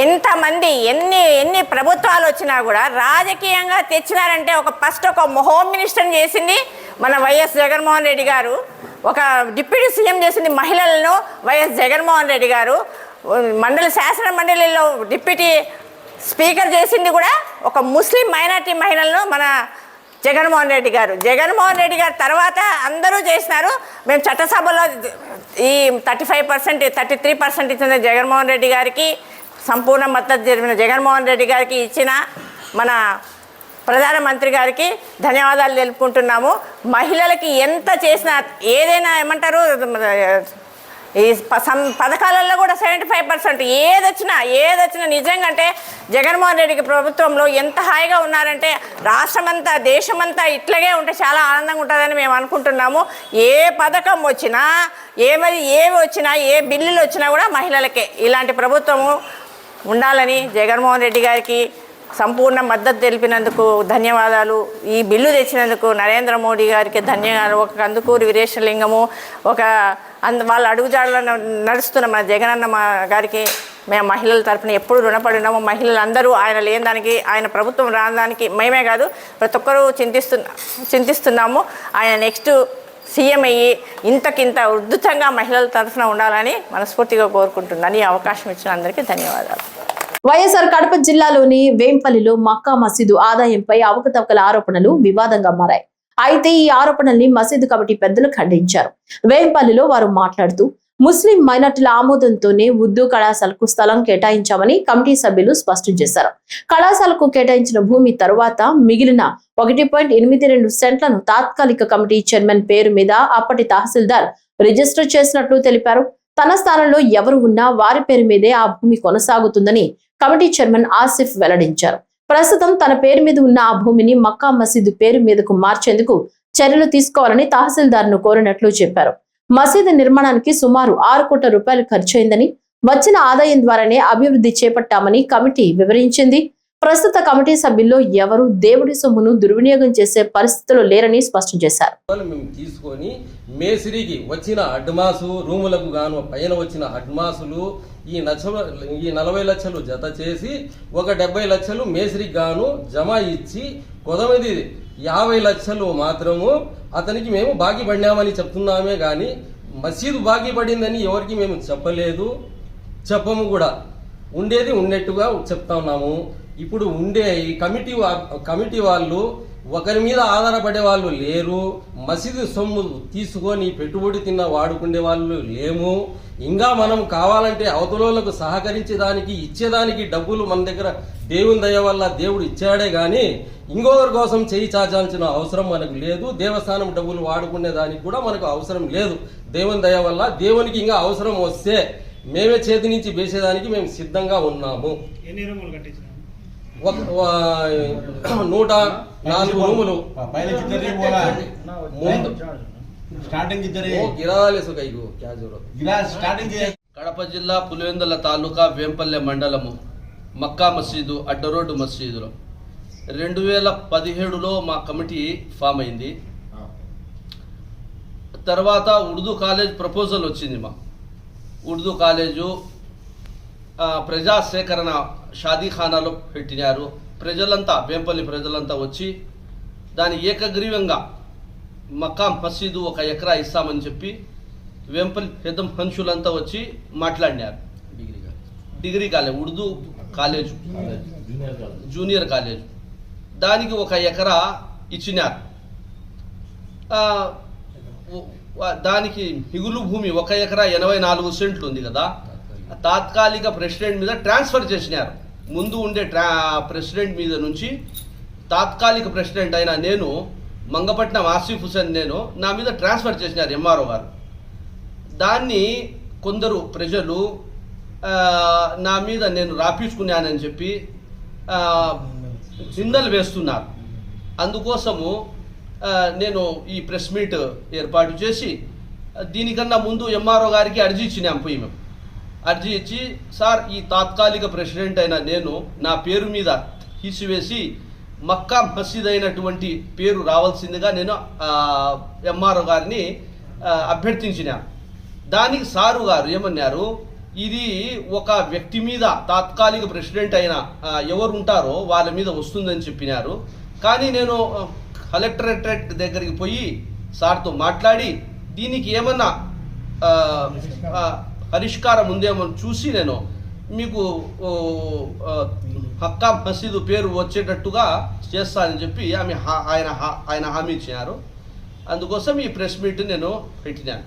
ఎంతమంది ఎన్ని ప్రభుత్వాలు వచ్చినా కూడా రాజకీయంగా తెచ్చినారంటే ఫస్ట్ ఒక హోమ్ మినిస్టర్ని చేసింది మన వైఎస్ జగన్మోహన్ రెడ్డి గారు, ఒక డిప్యూటీ సీఎం చేసింది మహిళలను వైఎస్ జగన్మోహన్ రెడ్డి గారు, శాసన మండలిలో డిప్యూటీ స్పీకర్ చేసింది కూడా ఒక ముస్లిం మైనార్టీ మహిళలను మన జగన్మోహన్ రెడ్డి గారు. జగన్మోహన్ రెడ్డి గారు తర్వాత అందరూ చేసినారు. మేము చట్టసభలో ఈ 35%, 33% ఇచ్చిన జగన్మోహన్ రెడ్డి గారికి సంపూర్ణ మద్దతు జరిపిన జగన్మోహన్ రెడ్డి గారికి ఇచ్చిన మన ప్రధానమంత్రి గారికి ధన్యవాదాలు తెలుపుకుంటున్నాము. మహిళలకి ఎంత చేసినా ఏదైనా ఏమంటారు, ఈ పథకాలలో కూడా 75% ఏదొచ్చినా నిజంగా అంటే జగన్మోహన్ రెడ్డి ప్రభుత్వంలో ఎంత హాయిగా ఉన్నారంటే రాష్ట్రమంతా, దేశమంతా ఇట్లాగే ఉంటే చాలా ఆనందంగా ఉంటుందని మేము అనుకుంటున్నాము. ఏ పథకం వచ్చినా, ఏవి వచ్చినా, ఏ బిల్లులు వచ్చినా కూడా మహిళలకే ఇలాంటి ప్రభుత్వము ఉండాలని జగన్మోహన్ రెడ్డి గారికి సంపూర్ణ మద్దతు తెలిపినందుకు ధన్యవాదాలు. ఈ బిల్లు తెచ్చినందుకు నరేంద్ర మోడీ గారికి ధన్యవాదాలు. ఒక కందుకూరి వీరేశలింగము, వాళ్ళ అడుగుజాడలను నడుస్తున్న మన జగనన్న గారికి మేము మహిళల తరఫున ఎప్పుడు రుణపడి ఉన్నాము. మహిళలందరూ ఆయన లేని దానికి, ఆయన ప్రభుత్వం రావడానికి మేమే కాదు ప్రతి ఒక్కరూ చింతిస్తున్నాము. ఆయన నెక్స్ట్ సీఎం అయ్యి ఇంతకింత ఉద్ధృతంగా మహిళల తరఫున ఉండాలని మనస్ఫూర్తిగా కోరుకుంటున్నాను. ఈ అవకాశం ఇచ్చిన అందరికీ ధన్యవాదాలు. వైఎస్ఆర్ కడప జిల్లాలోని వేంపల్లిలో మక్కా మసీదు ఆదాయంపై అవకతవకల ఆరోపణలు వివాదంగా మారాయి. అయితే ఈ ఆరోపణల్ని మసీదు కమిటీ పెద్దలు ఖండించారు. వేంపల్లిలో వారు మాట్లాడుతూ ముస్లిం మైనార్టీల ఆమోదంతోనే ఉర్దూ కళాశాలకు స్థలం కేటాయించామని కమిటీ సభ్యులు స్పష్టం చేశారు. కళాశాలకు కేటాయించిన భూమి తరువాత మిగిలిన 1.82 సెంట్లను తాత్కాలిక కమిటీ చైర్మన్ పేరు మీద అప్పటి తహసీల్దార్ రిజిస్టర్ చేసినట్లు తెలిపారు. తన స్థానంలో ఎవరు ఉన్నా వారి పేరు మీదే ఆ భూమి కొనసాగుతుందని కమిటీ చైర్మన్ ఆసిఫ్ వెల్లడించారు. ప్రస్తుతం తన పేరు మీద ఉన్న ఆ భూమిని మక్కా మసీదు పేరు మీదకు మార్చేందుకు చర్యలు తీసుకోవాలని తహసీల్దార్ను కోరినట్లు చెప్పారు. మసీదు నిర్మాణానికి సుమారు 6 కోట్ల రూపాయలు ఖర్చయిందని, వచ్చిన ఆదాయం ద్వారానే అభివృద్ధి చేపట్టామని కమిటీ వివరించింది. ప్రస్తుత కమిటీ సభ్యుల్లో ఎవరు దేవుడి సొమ్మును దుర్వినియోగం చేసే పరిస్థితులు లేరని స్పష్టం చేశారు. మేము తీసుకొని మేసిరికి వచ్చిన అడ్మాసు రూములకు గాను పైన వచ్చిన అడ్మాసులు ఈ 40 లక్షలు జత చేసి ఒక 70 లక్షలు మేసిరికి గాను జమ ఇచ్చి 50 లక్షలు మాత్రము అతనికి మేము బాకీ పడినామని చెప్తున్నామే కానీ మసీదు బాకీ పడిందని ఎవరికి మేము చెప్పలేదు, చెప్పము కూడా. ఉండేది ఉన్నట్టుగా చెప్తా ఉన్నాము. ఇప్పుడు ఉండే ఈ కమిటీ వాళ్ళు ఒకరి మీద ఆధారపడే వాళ్ళు లేరు. మసీదు సొమ్ము తీసుకొని పెట్టుబడి వాడుకునే వాళ్ళు లేము. ఇంకా మనం కావాలంటే అవతలోళ్ళకు సహకరించేదానికి ఇచ్చేదానికి డబ్బులు మన దగ్గర దేవుని దయ వల్ల దేవుడు ఇచ్చాడే కానీ ఇంకొకరి కోసం చేయి చాచాల్సిన అవసరం మనకు లేదు. దేవస్థానం డబ్బులు వాడుకునే దానికి కూడా మనకు అవసరం లేదు. దేవుని దయ వల్ల దేవునికి ఇంకా అవసరం వస్తే మేమే చేతి నుంచి వేసేదానికి మేము సిద్ధంగా ఉన్నాము. 104 రూములు కడప జిల్లా పులివెందుల తాలూకా వేంపల్లె మండలము మక్కా మసీదు అడ్డరోడ్డు మసీదులో 2017లో మా కమిటీ ఫామ్ అయింది. తర్వాత ఉర్దూ కాలేజ్ ప్రపోజల్ వచ్చింది. మా ఉర్దూ కాలేజు ప్రజా సేకరణ షాదీఖానాలో పెట్టినారు. ప్రజలంతా వేంపల్లి ప్రజలంతా వచ్చి దాని ఏకగ్రీవంగా మక్కా మసీదు 1 ఎకరా ఇస్తామని చెప్పి వేంపల్లి పెద్ద మనుషులంతా వచ్చి మాట్లాడినారు. Degree college Urdu college junior college దానికి 1 ఎకరా ఇచ్చినారు. దానికి మిగులు భూమి 1 ఎకరా 84 సెంట్లు ఉంది కదా, తాత్కాలిక ప్రెసిడెంట్ మీద ట్రాన్స్ఫర్ చేసినారు. ముందు ఉండే ప్రెసిడెంట్ మీద నుంచి తాత్కాలిక ప్రెసిడెంట్ అయిన నేను మంగపట్నం ఆసిఫ్ హుసేన్ నా మీద ట్రాన్స్ఫర్ చేసినారు ఎంఆర్ఓ గారు. దాన్ని కొందరు ప్రజలు నా మీద నేను రాపించుకున్నానని చెప్పి నిందలు వేస్తున్నారు. అందుకోసము నేను ఈ ప్రెస్ మీట్ ఏర్పాటు చేసి దీనికన్నా ముందు ఎంఆర్ఓ గారికి అర్జీ ఇచ్చినాం. పోయి మేము అర్జీ ఇచ్చి, సార్ ఈ తాత్కాలిక ప్రెసిడెంట్ అయిన నేను నా పేరు మీద తీసివేసి మక్కా మసీద్ అయినటువంటి పేరు రావాల్సిందిగా నేను ఎంఆర్ఓ గారిని అభ్యర్థించిన. దానికి సారు గారు ఏమన్నారు, ఇది ఒక వ్యక్తి మీద తాత్కాలిక ప్రెసిడెంట్ అయిన ఎవరు ఉంటారో వాళ్ళ మీద వస్తుందని చెప్పినారు. కానీ నేను కలెక్టరేట్ దగ్గరికి పోయి సార్తో మాట్లాడి దీనికి ఏమన్నా పరిష్కారం ఉందేమో చూసి నేను మీకు మక్కా మసీదు పేరు వచ్చేటట్టుగా చేస్తానని చెప్పి ఆయన హామీ ఇచ్చినారు. అందుకోసం ఈ ప్రెస్ మీట్ నేను పెట్టినాను.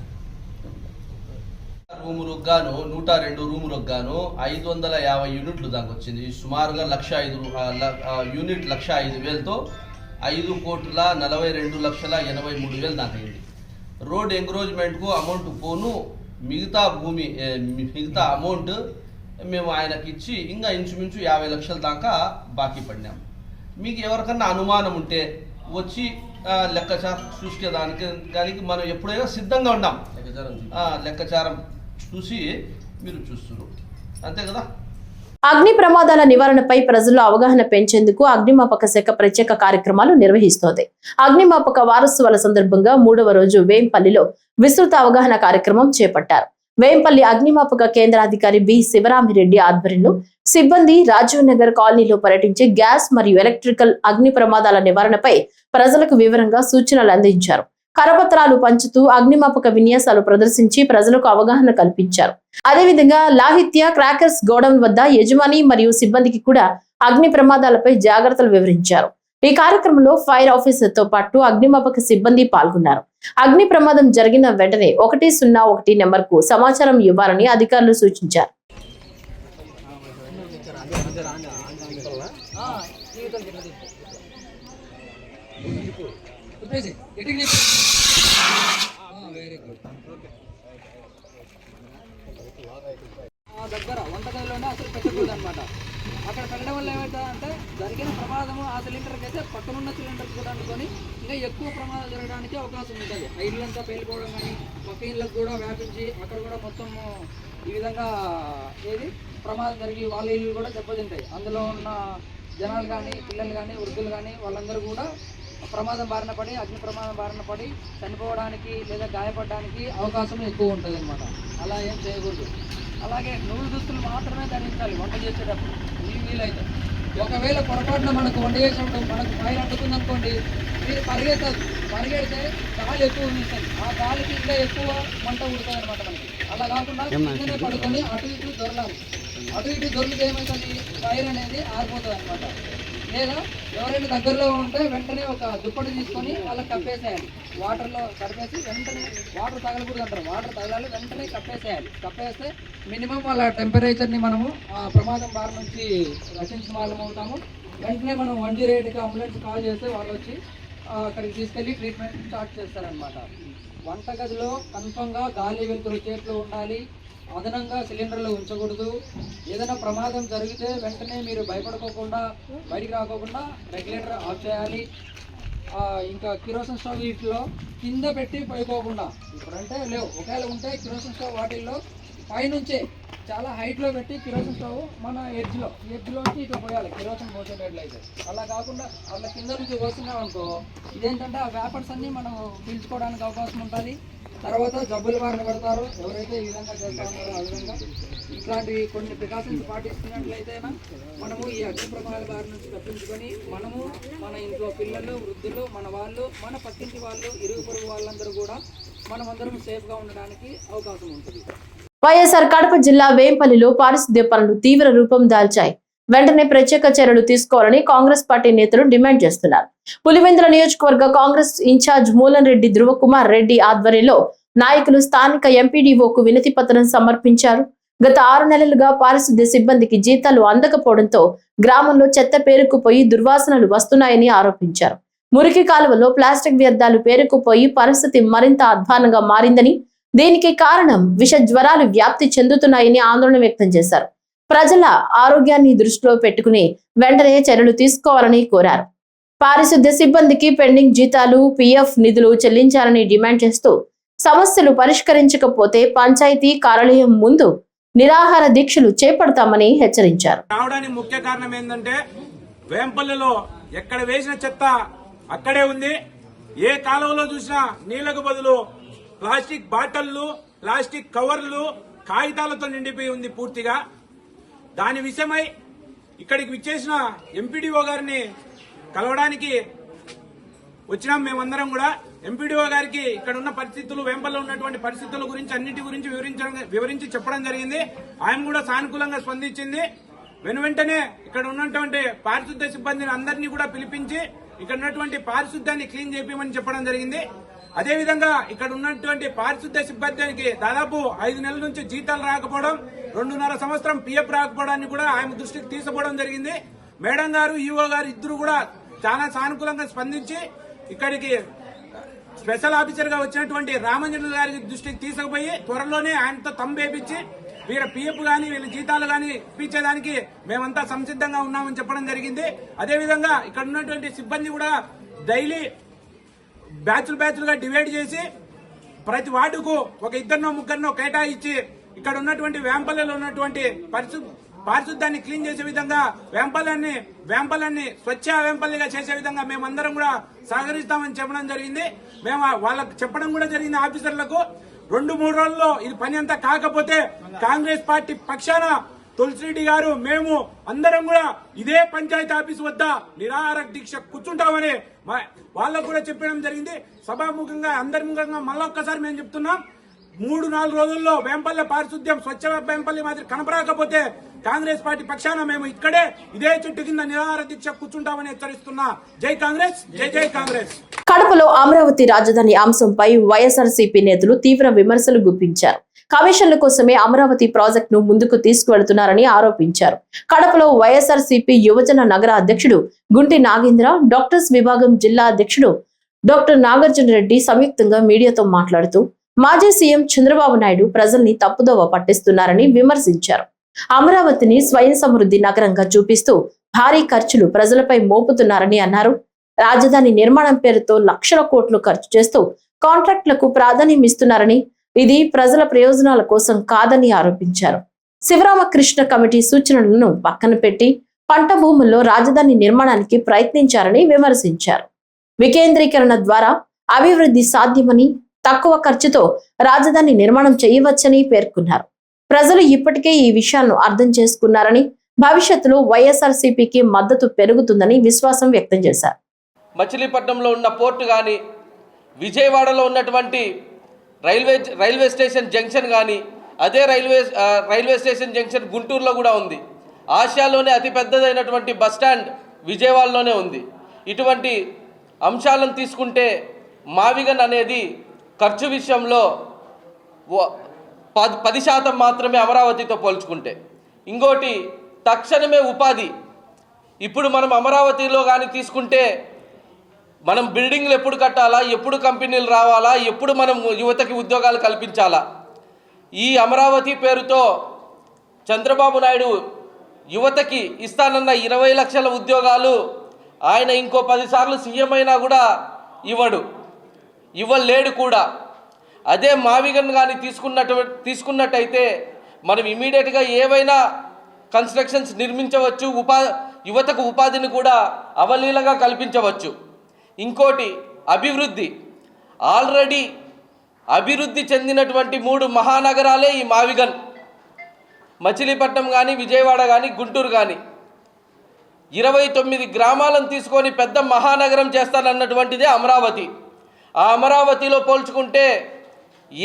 రూములకు గాను 102 రూములకు గాను 550 యూనిట్లు దాకా వచ్చింది. సుమారుగా 1,05,000 యూనిట్ 1,05,000తో 5,42,83,000 దాకా అయింది. రోడ్ ఎంక్రోచ్మెంట్కు అమౌంట్ పోను, మిగతా భూమి మిగతా అమౌంట్ మేము ఆయనకి ఇచ్చి ఇంకా ఇంచుమించు 50 లక్షల దాకా బాకీ పడినాం. మీకు ఎవరికన్నా అనుమానం ఉంటే వచ్చి లెక్కచారం చూసేదానికి మనం ఎప్పుడైనా సిద్ధంగా ఉన్నాం. లెక్కచారం చూసి మీరు చూస్తున్నారు, అంతే కదా. అగ్ని ప్రమాదాల నివారణపై ప్రజల్లో అవగాహన పెంచేందుకు అగ్నిమాపక శాఖ ప్రత్యేక కార్యక్రమాలు నిర్వహిస్తోంది. అగ్నిమాపక వారోత్సవాల సందర్భంగా 3వ రోజు వేంపల్లిలో విస్తృత అవగాహన కార్యక్రమం చేపట్టారు. వేంపల్లి అగ్నిమాపక కేంద్రాధికారి బి శివరామిరెడ్డి ఆధ్వర్యంలో సిబ్బంది రాజీవ్ నగర్ కాలనీలో పర్యటించి గ్యాస్ మరియు ఎలక్ట్రికల్ అగ్ని ప్రమాదాల నివారణపై ప్రజలకు వివరంగా సూచనలు అందించారు. కరపత్రాలు పంచుతూ అగ్నిమాపక విన్యాసాలు ప్రదర్శించి ప్రజలకు అవగాహన కల్పించారు. అదేవిధంగా లాహిత్య క్రాకర్స్ గోడౌన్ వద్ద యజమాని మరియు సిబ్బందికి కూడా అగ్ని ప్రమాదాలపై జాగ్రత్తలు వివరించారు. ఈ కార్యక్రమంలో ఫైర్ ఆఫీసర్ తో పాటు అగ్నిమాపక సిబ్బంది పాల్గొన్నారు. అగ్ని ప్రమాదం జరిగిన వెంటనే 101 నెంబర్కు సమాచారం ఇవ్వాలని అధికారులు సూచించారు. దగ్గర వంటగదిలోనే అసలు పెట్టకూడదు అనమాట. అక్కడ పెట్టడం వల్ల ఏమవుతుందంటే జరిగిన ప్రమాదము ఆ సిలిండర్కి అయితే పక్కనున్న సిలిండర్ కూడా అనుకొని ఇంకా ఎక్కువ ప్రమాదం జరగడానికి అవకాశం ఉంటుంది. ఆ ఇళ్ళంతా పేలిపోవడం కానీ పక్క ఇళ్ళకు కూడా వ్యాపించి అక్కడ కూడా మొత్తం ఈ విధంగా ప్రమాదం జరిగి వాళ్ళ ఇల్లు కూడా దెబ్బతింటాయి. అందులో ఉన్న జనాలు కానీ పిల్లలు కానీ వృద్ధులు కానీ వాళ్ళందరూ కూడా ప్రమాదం బారిన పడి అగ్ని ప్రమాదం బారిన పడి చనిపోవడానికి లేదా గాయపడడానికి అవకాశం ఎక్కువ ఉంటుంది అనమాట. అలా ఏం చేయకూడదు. అలాగే నూలు దుస్తులు మాత్రమే ధరించాలి వంట చేసేటప్పుడు వీలైతే. ఒకవేళ పొరపాటున మనకు వంట చేసినప్పుడు మనకు ఫైర్ అంటుకుందనుకోండి, మీరు పరిగెడితే గాలి ఎక్కువ వీస్తుంది, ఆ గాలికి ఇంకా ఎక్కువ మంట ఉడుతుంది అనమాట మనకి. అలా కాకుండా కిందనే పడుకొని అటు ఇటు దొరలాలి. అటు ఇటు దొరికితే ఏమవుతుంది, ఫైర్ అనేది ఆరిపోతుంది అనమాట. లేదా ఎవరైనా దగ్గరలో ఉంటే వెంటనే ఒక దుప్పటి తీసుకొని వాళ్ళకి కప్పేసేయాలి. వాటర్లో కప్పేసి వెంటనే వాటర్ తగలకూడదు అంటారు, వాటర్ తగలాలి, వెంటనే కప్పేసేయాలి. కప్పేస్తే మినిమం వాళ్ళ టెంపరేచర్ని మనము ఆ ప్రమాదం బారి నుంచి రక్షించిన వాళ్ళం అవుతాము. వెంటనే మనం 108కి అంబులెన్స్ కాల్ చేస్తే వాళ్ళు వచ్చి అక్కడికి తీసుకెళ్ళి ట్రీట్మెంట్ స్టార్ట్ చేస్తారనమాట. వంటగదిలో కన్ఫర్మ్గా గాలి వెలుతురు చేతిలో ఉండాలి. అదనంగా సిలిండర్లు ఉంచకూడదు. ఏదైనా ప్రమాదం జరిగితే వెంటనే మీరు భయపడుకోకుండా బయటికి రాకోకుండా రెగ్యులేటర్ ఆఫ్ చేయాలి. ఇంకా కిరోసిన్ స్టవ్ వీటిలో కింద పెట్టి పైపోకుండా, ఇప్పుడంటే లేవు, ఒకవేళ ఉంటే కిరోసిన్ స్టవ్ వాటిల్లో పైనుంచే చాలా హైట్లో పెట్టి కిరోసిన్ స్టవ్ మన ఎడ్జ్లోకి ఇట్లా పోయాలి కిరోసిన్ పోసేటట్లు అయితే. అలా కాకుండా అట్లా కింద నుంచి పోస్తున్నాం అనుకో, ఇదేంటంటే ఆ వేపర్స్ అన్నీ మనం పీల్చుకోవడానికి అవకాశం ఉంటుంది. తర్వాత జబ్బులు బారిన పడతారు ఎవరైతే ఈ విధంగా చేస్తూ ఉన్నారో. ఆ విధంగా ఇట్లాంటి కొన్ని ప్రికాషన్స్ పాటిస్తున్నట్లయితే మనము ఈ అగ్ని ప్రమాదాల బారి నుంచి తప్పించుకొని మనము, మన ఇంట్లో పిల్లలు, వృద్ధులు, మన వాళ్ళు, మన పక్కింటి వాళ్ళు, ఇరుగు పొరుగు వాళ్ళందరూ కూడా మనమందరం సేఫ్గా ఉండడానికి అవకాశం ఉంటుంది. వైఎస్ఆర్ కడప జిల్లా వేంపల్లిలో పారిశుద్ధ్య పనులు తీవ్ర రూపం దాల్చాయి. వెంటనే ప్రత్యేక చర్యలు తీసుకోవాలని కాంగ్రెస్ పార్టీ నేతలు డిమాండ్ చేస్తున్నారు. పులివెందుల నియోజకవర్గ కాంగ్రెస్ ఇన్ఛార్జ్ మూలన్ రెడ్డి ధృవకుమార్ రెడ్డి ఆధ్వర్యంలో నాయకులు స్థానిక ఎంపీడీఓకు వినతి పత్రం సమర్పించారు. గత 6 నెలలుగా పారిశుద్ధ్య సిబ్బందికి జీతాలు అందకపోవడంతో గ్రామంలో చెత్త పేరుకుపోయి దుర్వాసనలు వస్తున్నాయని ఆరోపించారు. మురికి కాలువలో ప్లాస్టిక్ వ్యర్థాలు పేరుకుపోయి పరిస్థితి మరింత అధ్వానంగా మారిందని, దీనికి కారణం విష జ్వరాలు వ్యాప్తి చెందుతున్నాయని ఆందోళన వ్యక్తం చేశారు. ప్రజల ఆరోగ్యాన్ని దృష్టిలో పెట్టుకుని వెంటనే చర్యలు తీసుకోవాలని కోరారు. పారిశుద్ధ్య సిబ్బందికి పెండింగ్ జీతాలు, పిఎఫ్ నిధులు చెల్లించాలని డిమాండ్ చేస్తూ సమస్యలు పరిష్కరించకపోతే పంచాయతీ కార్యాలయం ముందు నిరాహార దీక్షలు చేపడతామని హెచ్చరించారు. రావడానికి ముఖ్య కారణం ఏంటంటే వేంపల్లిలో ఎక్కడ వేసిన చెత్త అక్కడే ఉంది. ఏ కాలువలో చూసినా నీళ్లకు బదులు ప్లాస్టిక్ బాటిళ్లు, ప్లాస్టిక్ కవర్లు, కాగితాలతో నిండిపోయి ఉంది పూర్తిగా. దాని విషయమై ఇక్కడికి విచ్చేసిన ఎంపీడీఓ గారిని కలవడానికి వచ్చినాం. మేమందరం కూడా ఎంపీడీఓ గారికి ఇక్కడ ఉన్న పరిస్థితులు, వేంపల్లో ఉన్నటువంటి పరిస్థితుల గురించి అన్నిటి గురించి వివరించి చెప్పడం జరిగింది. ఆయన కూడా సానుకూలంగా స్పందించింది. వెంటనే ఇక్కడ ఉన్నటువంటి పారిశుద్ధ్య సిబ్బందిని అందరినీ కూడా పిలిపించి ఇక్కడ ఉన్నటువంటి పారిశుద్ధ్యాన్ని క్లీన్ చేయించమని చెప్పడం జరిగింది. అదేవిధంగా ఇక్కడ ఉన్నటువంటి పారిశుద్ధ్య సిబ్బందికి దాదాపు 5 నెలల నుంచి జీతాలు రాకపోవడం, 2.5 సంవత్సరం పిఎఫ్ రాకపోవడాన్ని కూడా ఆయన దృష్టికి తీసుకోవడం జరిగింది. మేడం గారు, ఈఓ గారు ఇద్దరు కూడా చాలా సానుకూలంగా స్పందించి ఇక్కడికి స్పెషల్ ఆఫీసర్ గా వచ్చినటువంటి రామంజన్ గారి దృష్టికి తీసుకుపోయి త్వరలోనే ఆయనతో తంబేపించి వీళ్ళ పిఎఫ్ గానీ వీళ్ళ జీతాలు గానీ ఇప్పించేదానికి మేమంతా సంసిద్ధంగా ఉన్నామని చెప్పడం జరిగింది. అదేవిధంగా ఇక్కడ ఉన్నటువంటి సిబ్బంది కూడా డైలీ బ్యాచ్లుగా డివైడ్ చేసి ప్రతి వార్డుకు ఒక 2-3 కేటాయించి ఇక్కడ ఉన్నటువంటి వేంపల్లిలో ఉన్నటువంటి పారిశుద్ధ్యాన్ని క్లీన్ చేసే విధంగా వేంపల్లిని స్వచ్ఛ వేంపల్లిగా చేసే విధంగా మేమందరం కూడా సహకరిస్తామని చెప్పడం జరిగింది. మేము వాళ్ళకు చెప్పడం కూడా జరిగింది ఆఫీసర్లకు. 2-3 రోజుల్లో ఇది పని అంతా కాకపోతే కాంగ్రెస్ పార్టీ పక్షాన తులసిరెడ్డి గారు, మేము అందరం కూడా ఇదే పంచాయతీ ఆఫీస్ వద్ద నిరాహార దీక్ష కూర్చుంటామని వాళ్ళకు కూడా చెప్పడం జరిగింది. సభాముఖంగా అందరి ముఖంగా మళ్ళొక్కసారి మేము చెప్తున్నాం, 3-4 రోజుల్లో వేంపల్లి పారిశుద్ధ్యం స్వచ్ఛ వేంపల్లి మాదిరి కనపరాకపోతే కాంగ్రెస్ పార్టీ పక్షాన మేము ఇక్కడే ఇదే చెట్టు కింద నిరాహార దీక్ష కూర్చుంటామని హెచ్చరిస్తున్నా. జై కాంగ్రెస్, జై జై కాంగ్రెస్. కడపలో అమరావతి రాజధాని అంశంపై వైఎస్ఆర్సీపీ నేతలు తీవ్ర విమర్శలు గుప్పించారు. కమిషన్ల కోసమే అమరావతి ప్రాజెక్టును ముందుకు తీసుకువెళ్తున్నారని ఆరోపించారు. కడపలో వైఎస్ఆర్సీపీ యువజన నగర అధ్యక్షుడు గుంటి నాగేంద్ర, డాక్టర్స్ విభాగం జిల్లా అధ్యక్షుడు డాక్టర్ నాగార్జున రెడ్డి సంయుక్తంగా మీడియాతో మాట్లాడుతూ మాజీ సీఎం చంద్రబాబు నాయుడు ప్రజల్ని తప్పుదోవ పట్టిస్తున్నారని విమర్శించారు. అమరావతిని స్వయం సమృద్ధి నగరంగా చూపిస్తూ భారీ ఖర్చులు ప్రజలపై మోపుతున్నారని అన్నారు. రాజధాని నిర్మాణం పేరుతో లక్షల కోట్లు ఖర్చు చేస్తూ కాంట్రాక్టులకు ప్రాధాన్యం ఇస్తున్నారని, ఇది ప్రజల ప్రయోజనాల కోసం కాదని ఆరోపించారు. శివరామకృష్ణ కమిటీ సూచనలను పక్కన పెట్టి పంట భూముల్లో రాజధాని నిర్మాణానికి ప్రయత్నించారని విమర్శించారు. వికేంద్రీకరణ ద్వారా అభివృద్ధి సాధ్యమని, తక్కువ ఖర్చుతో రాజధాని నిర్మాణం చేయవచ్చని పేర్కొన్నారు. ప్రజలు ఇప్పటికే ఈ విషయాలను అర్థం చేసుకున్నారని, భవిష్యత్తులో వైఎస్ఆర్సీపీకి మద్దతు పెరుగుతుందని విశ్వాసం వ్యక్తం చేశారు. మచిలీపట్నంలో ఉన్న పోర్టు కానీ, విజయవాడలో ఉన్నటువంటి రైల్వే స్టేషన్ జంక్షన్ కానీ, అదే రైల్వే స్టేషన్ జంక్షన్ గుంటూరులో కూడా ఉంది. ఆసియాలోనే అతిపెద్దదైనటువంటి బస్టాండ్ విజయవాడలోనే ఉంది. ఇటువంటి అంశాలను తీసుకుంటే మావిగన్ అనేది ఖర్చు విషయంలో 10% మాత్రమే అమరావతితో పోల్చుకుంటే. ఇంకోటి తక్షణమే ఉపాధి. ఇప్పుడు మనం అమరావతిలో కానీ తీసుకుంటే మనం బిల్డింగ్లు ఎప్పుడు కట్టాలా, ఎప్పుడు కంపెనీలు రావాలా, ఎప్పుడు మనం యువతకి ఉద్యోగాలు కల్పించాలా? ఈ అమరావతి పేరుతో చంద్రబాబు నాయుడు యువతకి ఇస్తానన్న 20 లక్షల ఉద్యోగాలు ఆయన ఇంకో 10 సార్లు సీఎం అయినా కూడా ఇవ్వలేడు కూడా. అదే మావిగన్ కానీ తీసుకున్నట్టయితే మనం ఇమీడియట్గా ఏవైనా కన్స్ట్రక్షన్స్ నిర్మించవచ్చు, యువతకు ఉపాధిని కూడా అవలీలగా కల్పించవచ్చు. ఇంకోటి అభివృద్ధి. ఆల్రెడీ అభివృద్ధి చెందినటువంటి 3 మహానగరాలే ఈ మావిగన్. మచిలీపట్నం కానీ, విజయవాడ కానీ, గుంటూరు కానీ 29 గ్రామాలను తీసుకొని పెద్ద మహానగరం చేస్తానన్నటువంటిదే అమరావతి. ఆ అమరావతిలో పోల్చుకుంటే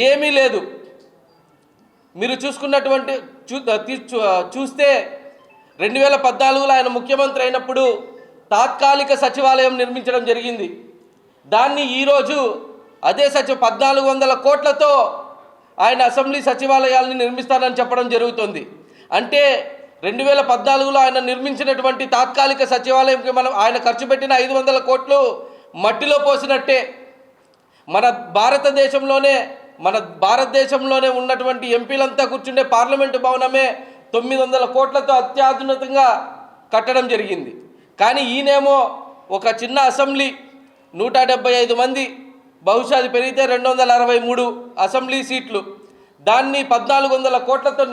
ఏమీ లేదు. మీరు చూస్తే 2014లో ఆయన ముఖ్యమంత్రి అయినప్పుడు తాత్కాలిక సచివాలయం నిర్మించడం జరిగింది. దాన్ని ఈరోజు అదే 1400 కోట్లతో ఆయన అసెంబ్లీ సచివాలయాల్ని నిర్మిస్తానని చెప్పడం జరుగుతుంది. అంటే 2014లో ఆయన నిర్మించినటువంటి తాత్కాలిక సచివాలయంకి ఆయన ఖర్చు పెట్టిన 500 కోట్లు మట్టిలో పోసినట్టే. మన భారతదేశంలోనే ఉన్నటువంటి ఎంపీలంతా కూర్చుండే పార్లమెంటు భవనమే 900 కోట్లతో అత్యాధునికంగా కట్టడం జరిగింది. కానీ ఈయనేమో ఒక చిన్న అసెంబ్లీ, 175 మంది, బహుశా అది పెరిగితే 263 అసెంబ్లీ సీట్లు, దాన్ని 1400 కోట్లతో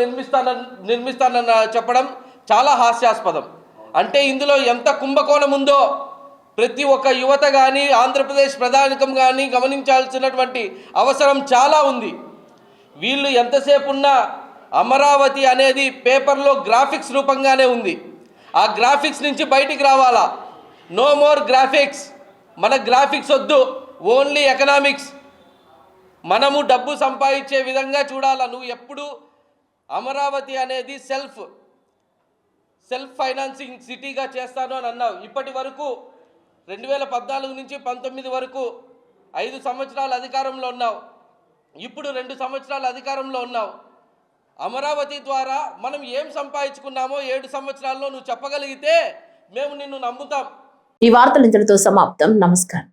నిర్మిస్తానన్న చెప్పడం చాలా హాస్యాస్పదం. అంటే ఇందులో ఎంత కుంభకోణం ఉందో ప్రతి ఒక్క యువత కానీ, ఆంధ్రప్రదేశ్ ప్రధానికం కానీ గమనించాల్సినటువంటి అవసరం చాలా ఉంది. వీళ్ళు ఎంతసేపు ఉన్నా అమరావతి అనేది పేపర్లో గ్రాఫిక్స్ రూపంగానే ఉంది. ఆ గ్రాఫిక్స్ నుంచి బయటికి రావాలా. No more graphics. మన గ్రాఫిక్స్ వద్దు, ఓన్లీ ఎకనామిక్స్. మనము డబ్బు సంపాదించే విధంగా చూడాలా. నువ్వు ఎప్పుడు అమరావతి అనేది సెల్ఫ్ ఫైనాన్సింగ్ సిటీగా చేస్తాను అని అన్నావు. ఇప్పటి వరకు 2014 నుంచి 19 వరకు 5 సంవత్సరాలు అధికారంలో ఉన్నావు. ఇప్పుడు 2 సంవత్సరాలు అధికారంలో ఉన్నావు. అమరావతి ద్వారా మనం ఏం సంపాదించుకున్నామో 7 సంవత్సరాల్లో నువ్వు చెప్పగలిగితే మేము నిన్ను నమ్ముతాం. ఈ వార్తలు ఇంతటితో సమాప్తం. నమస్కారం.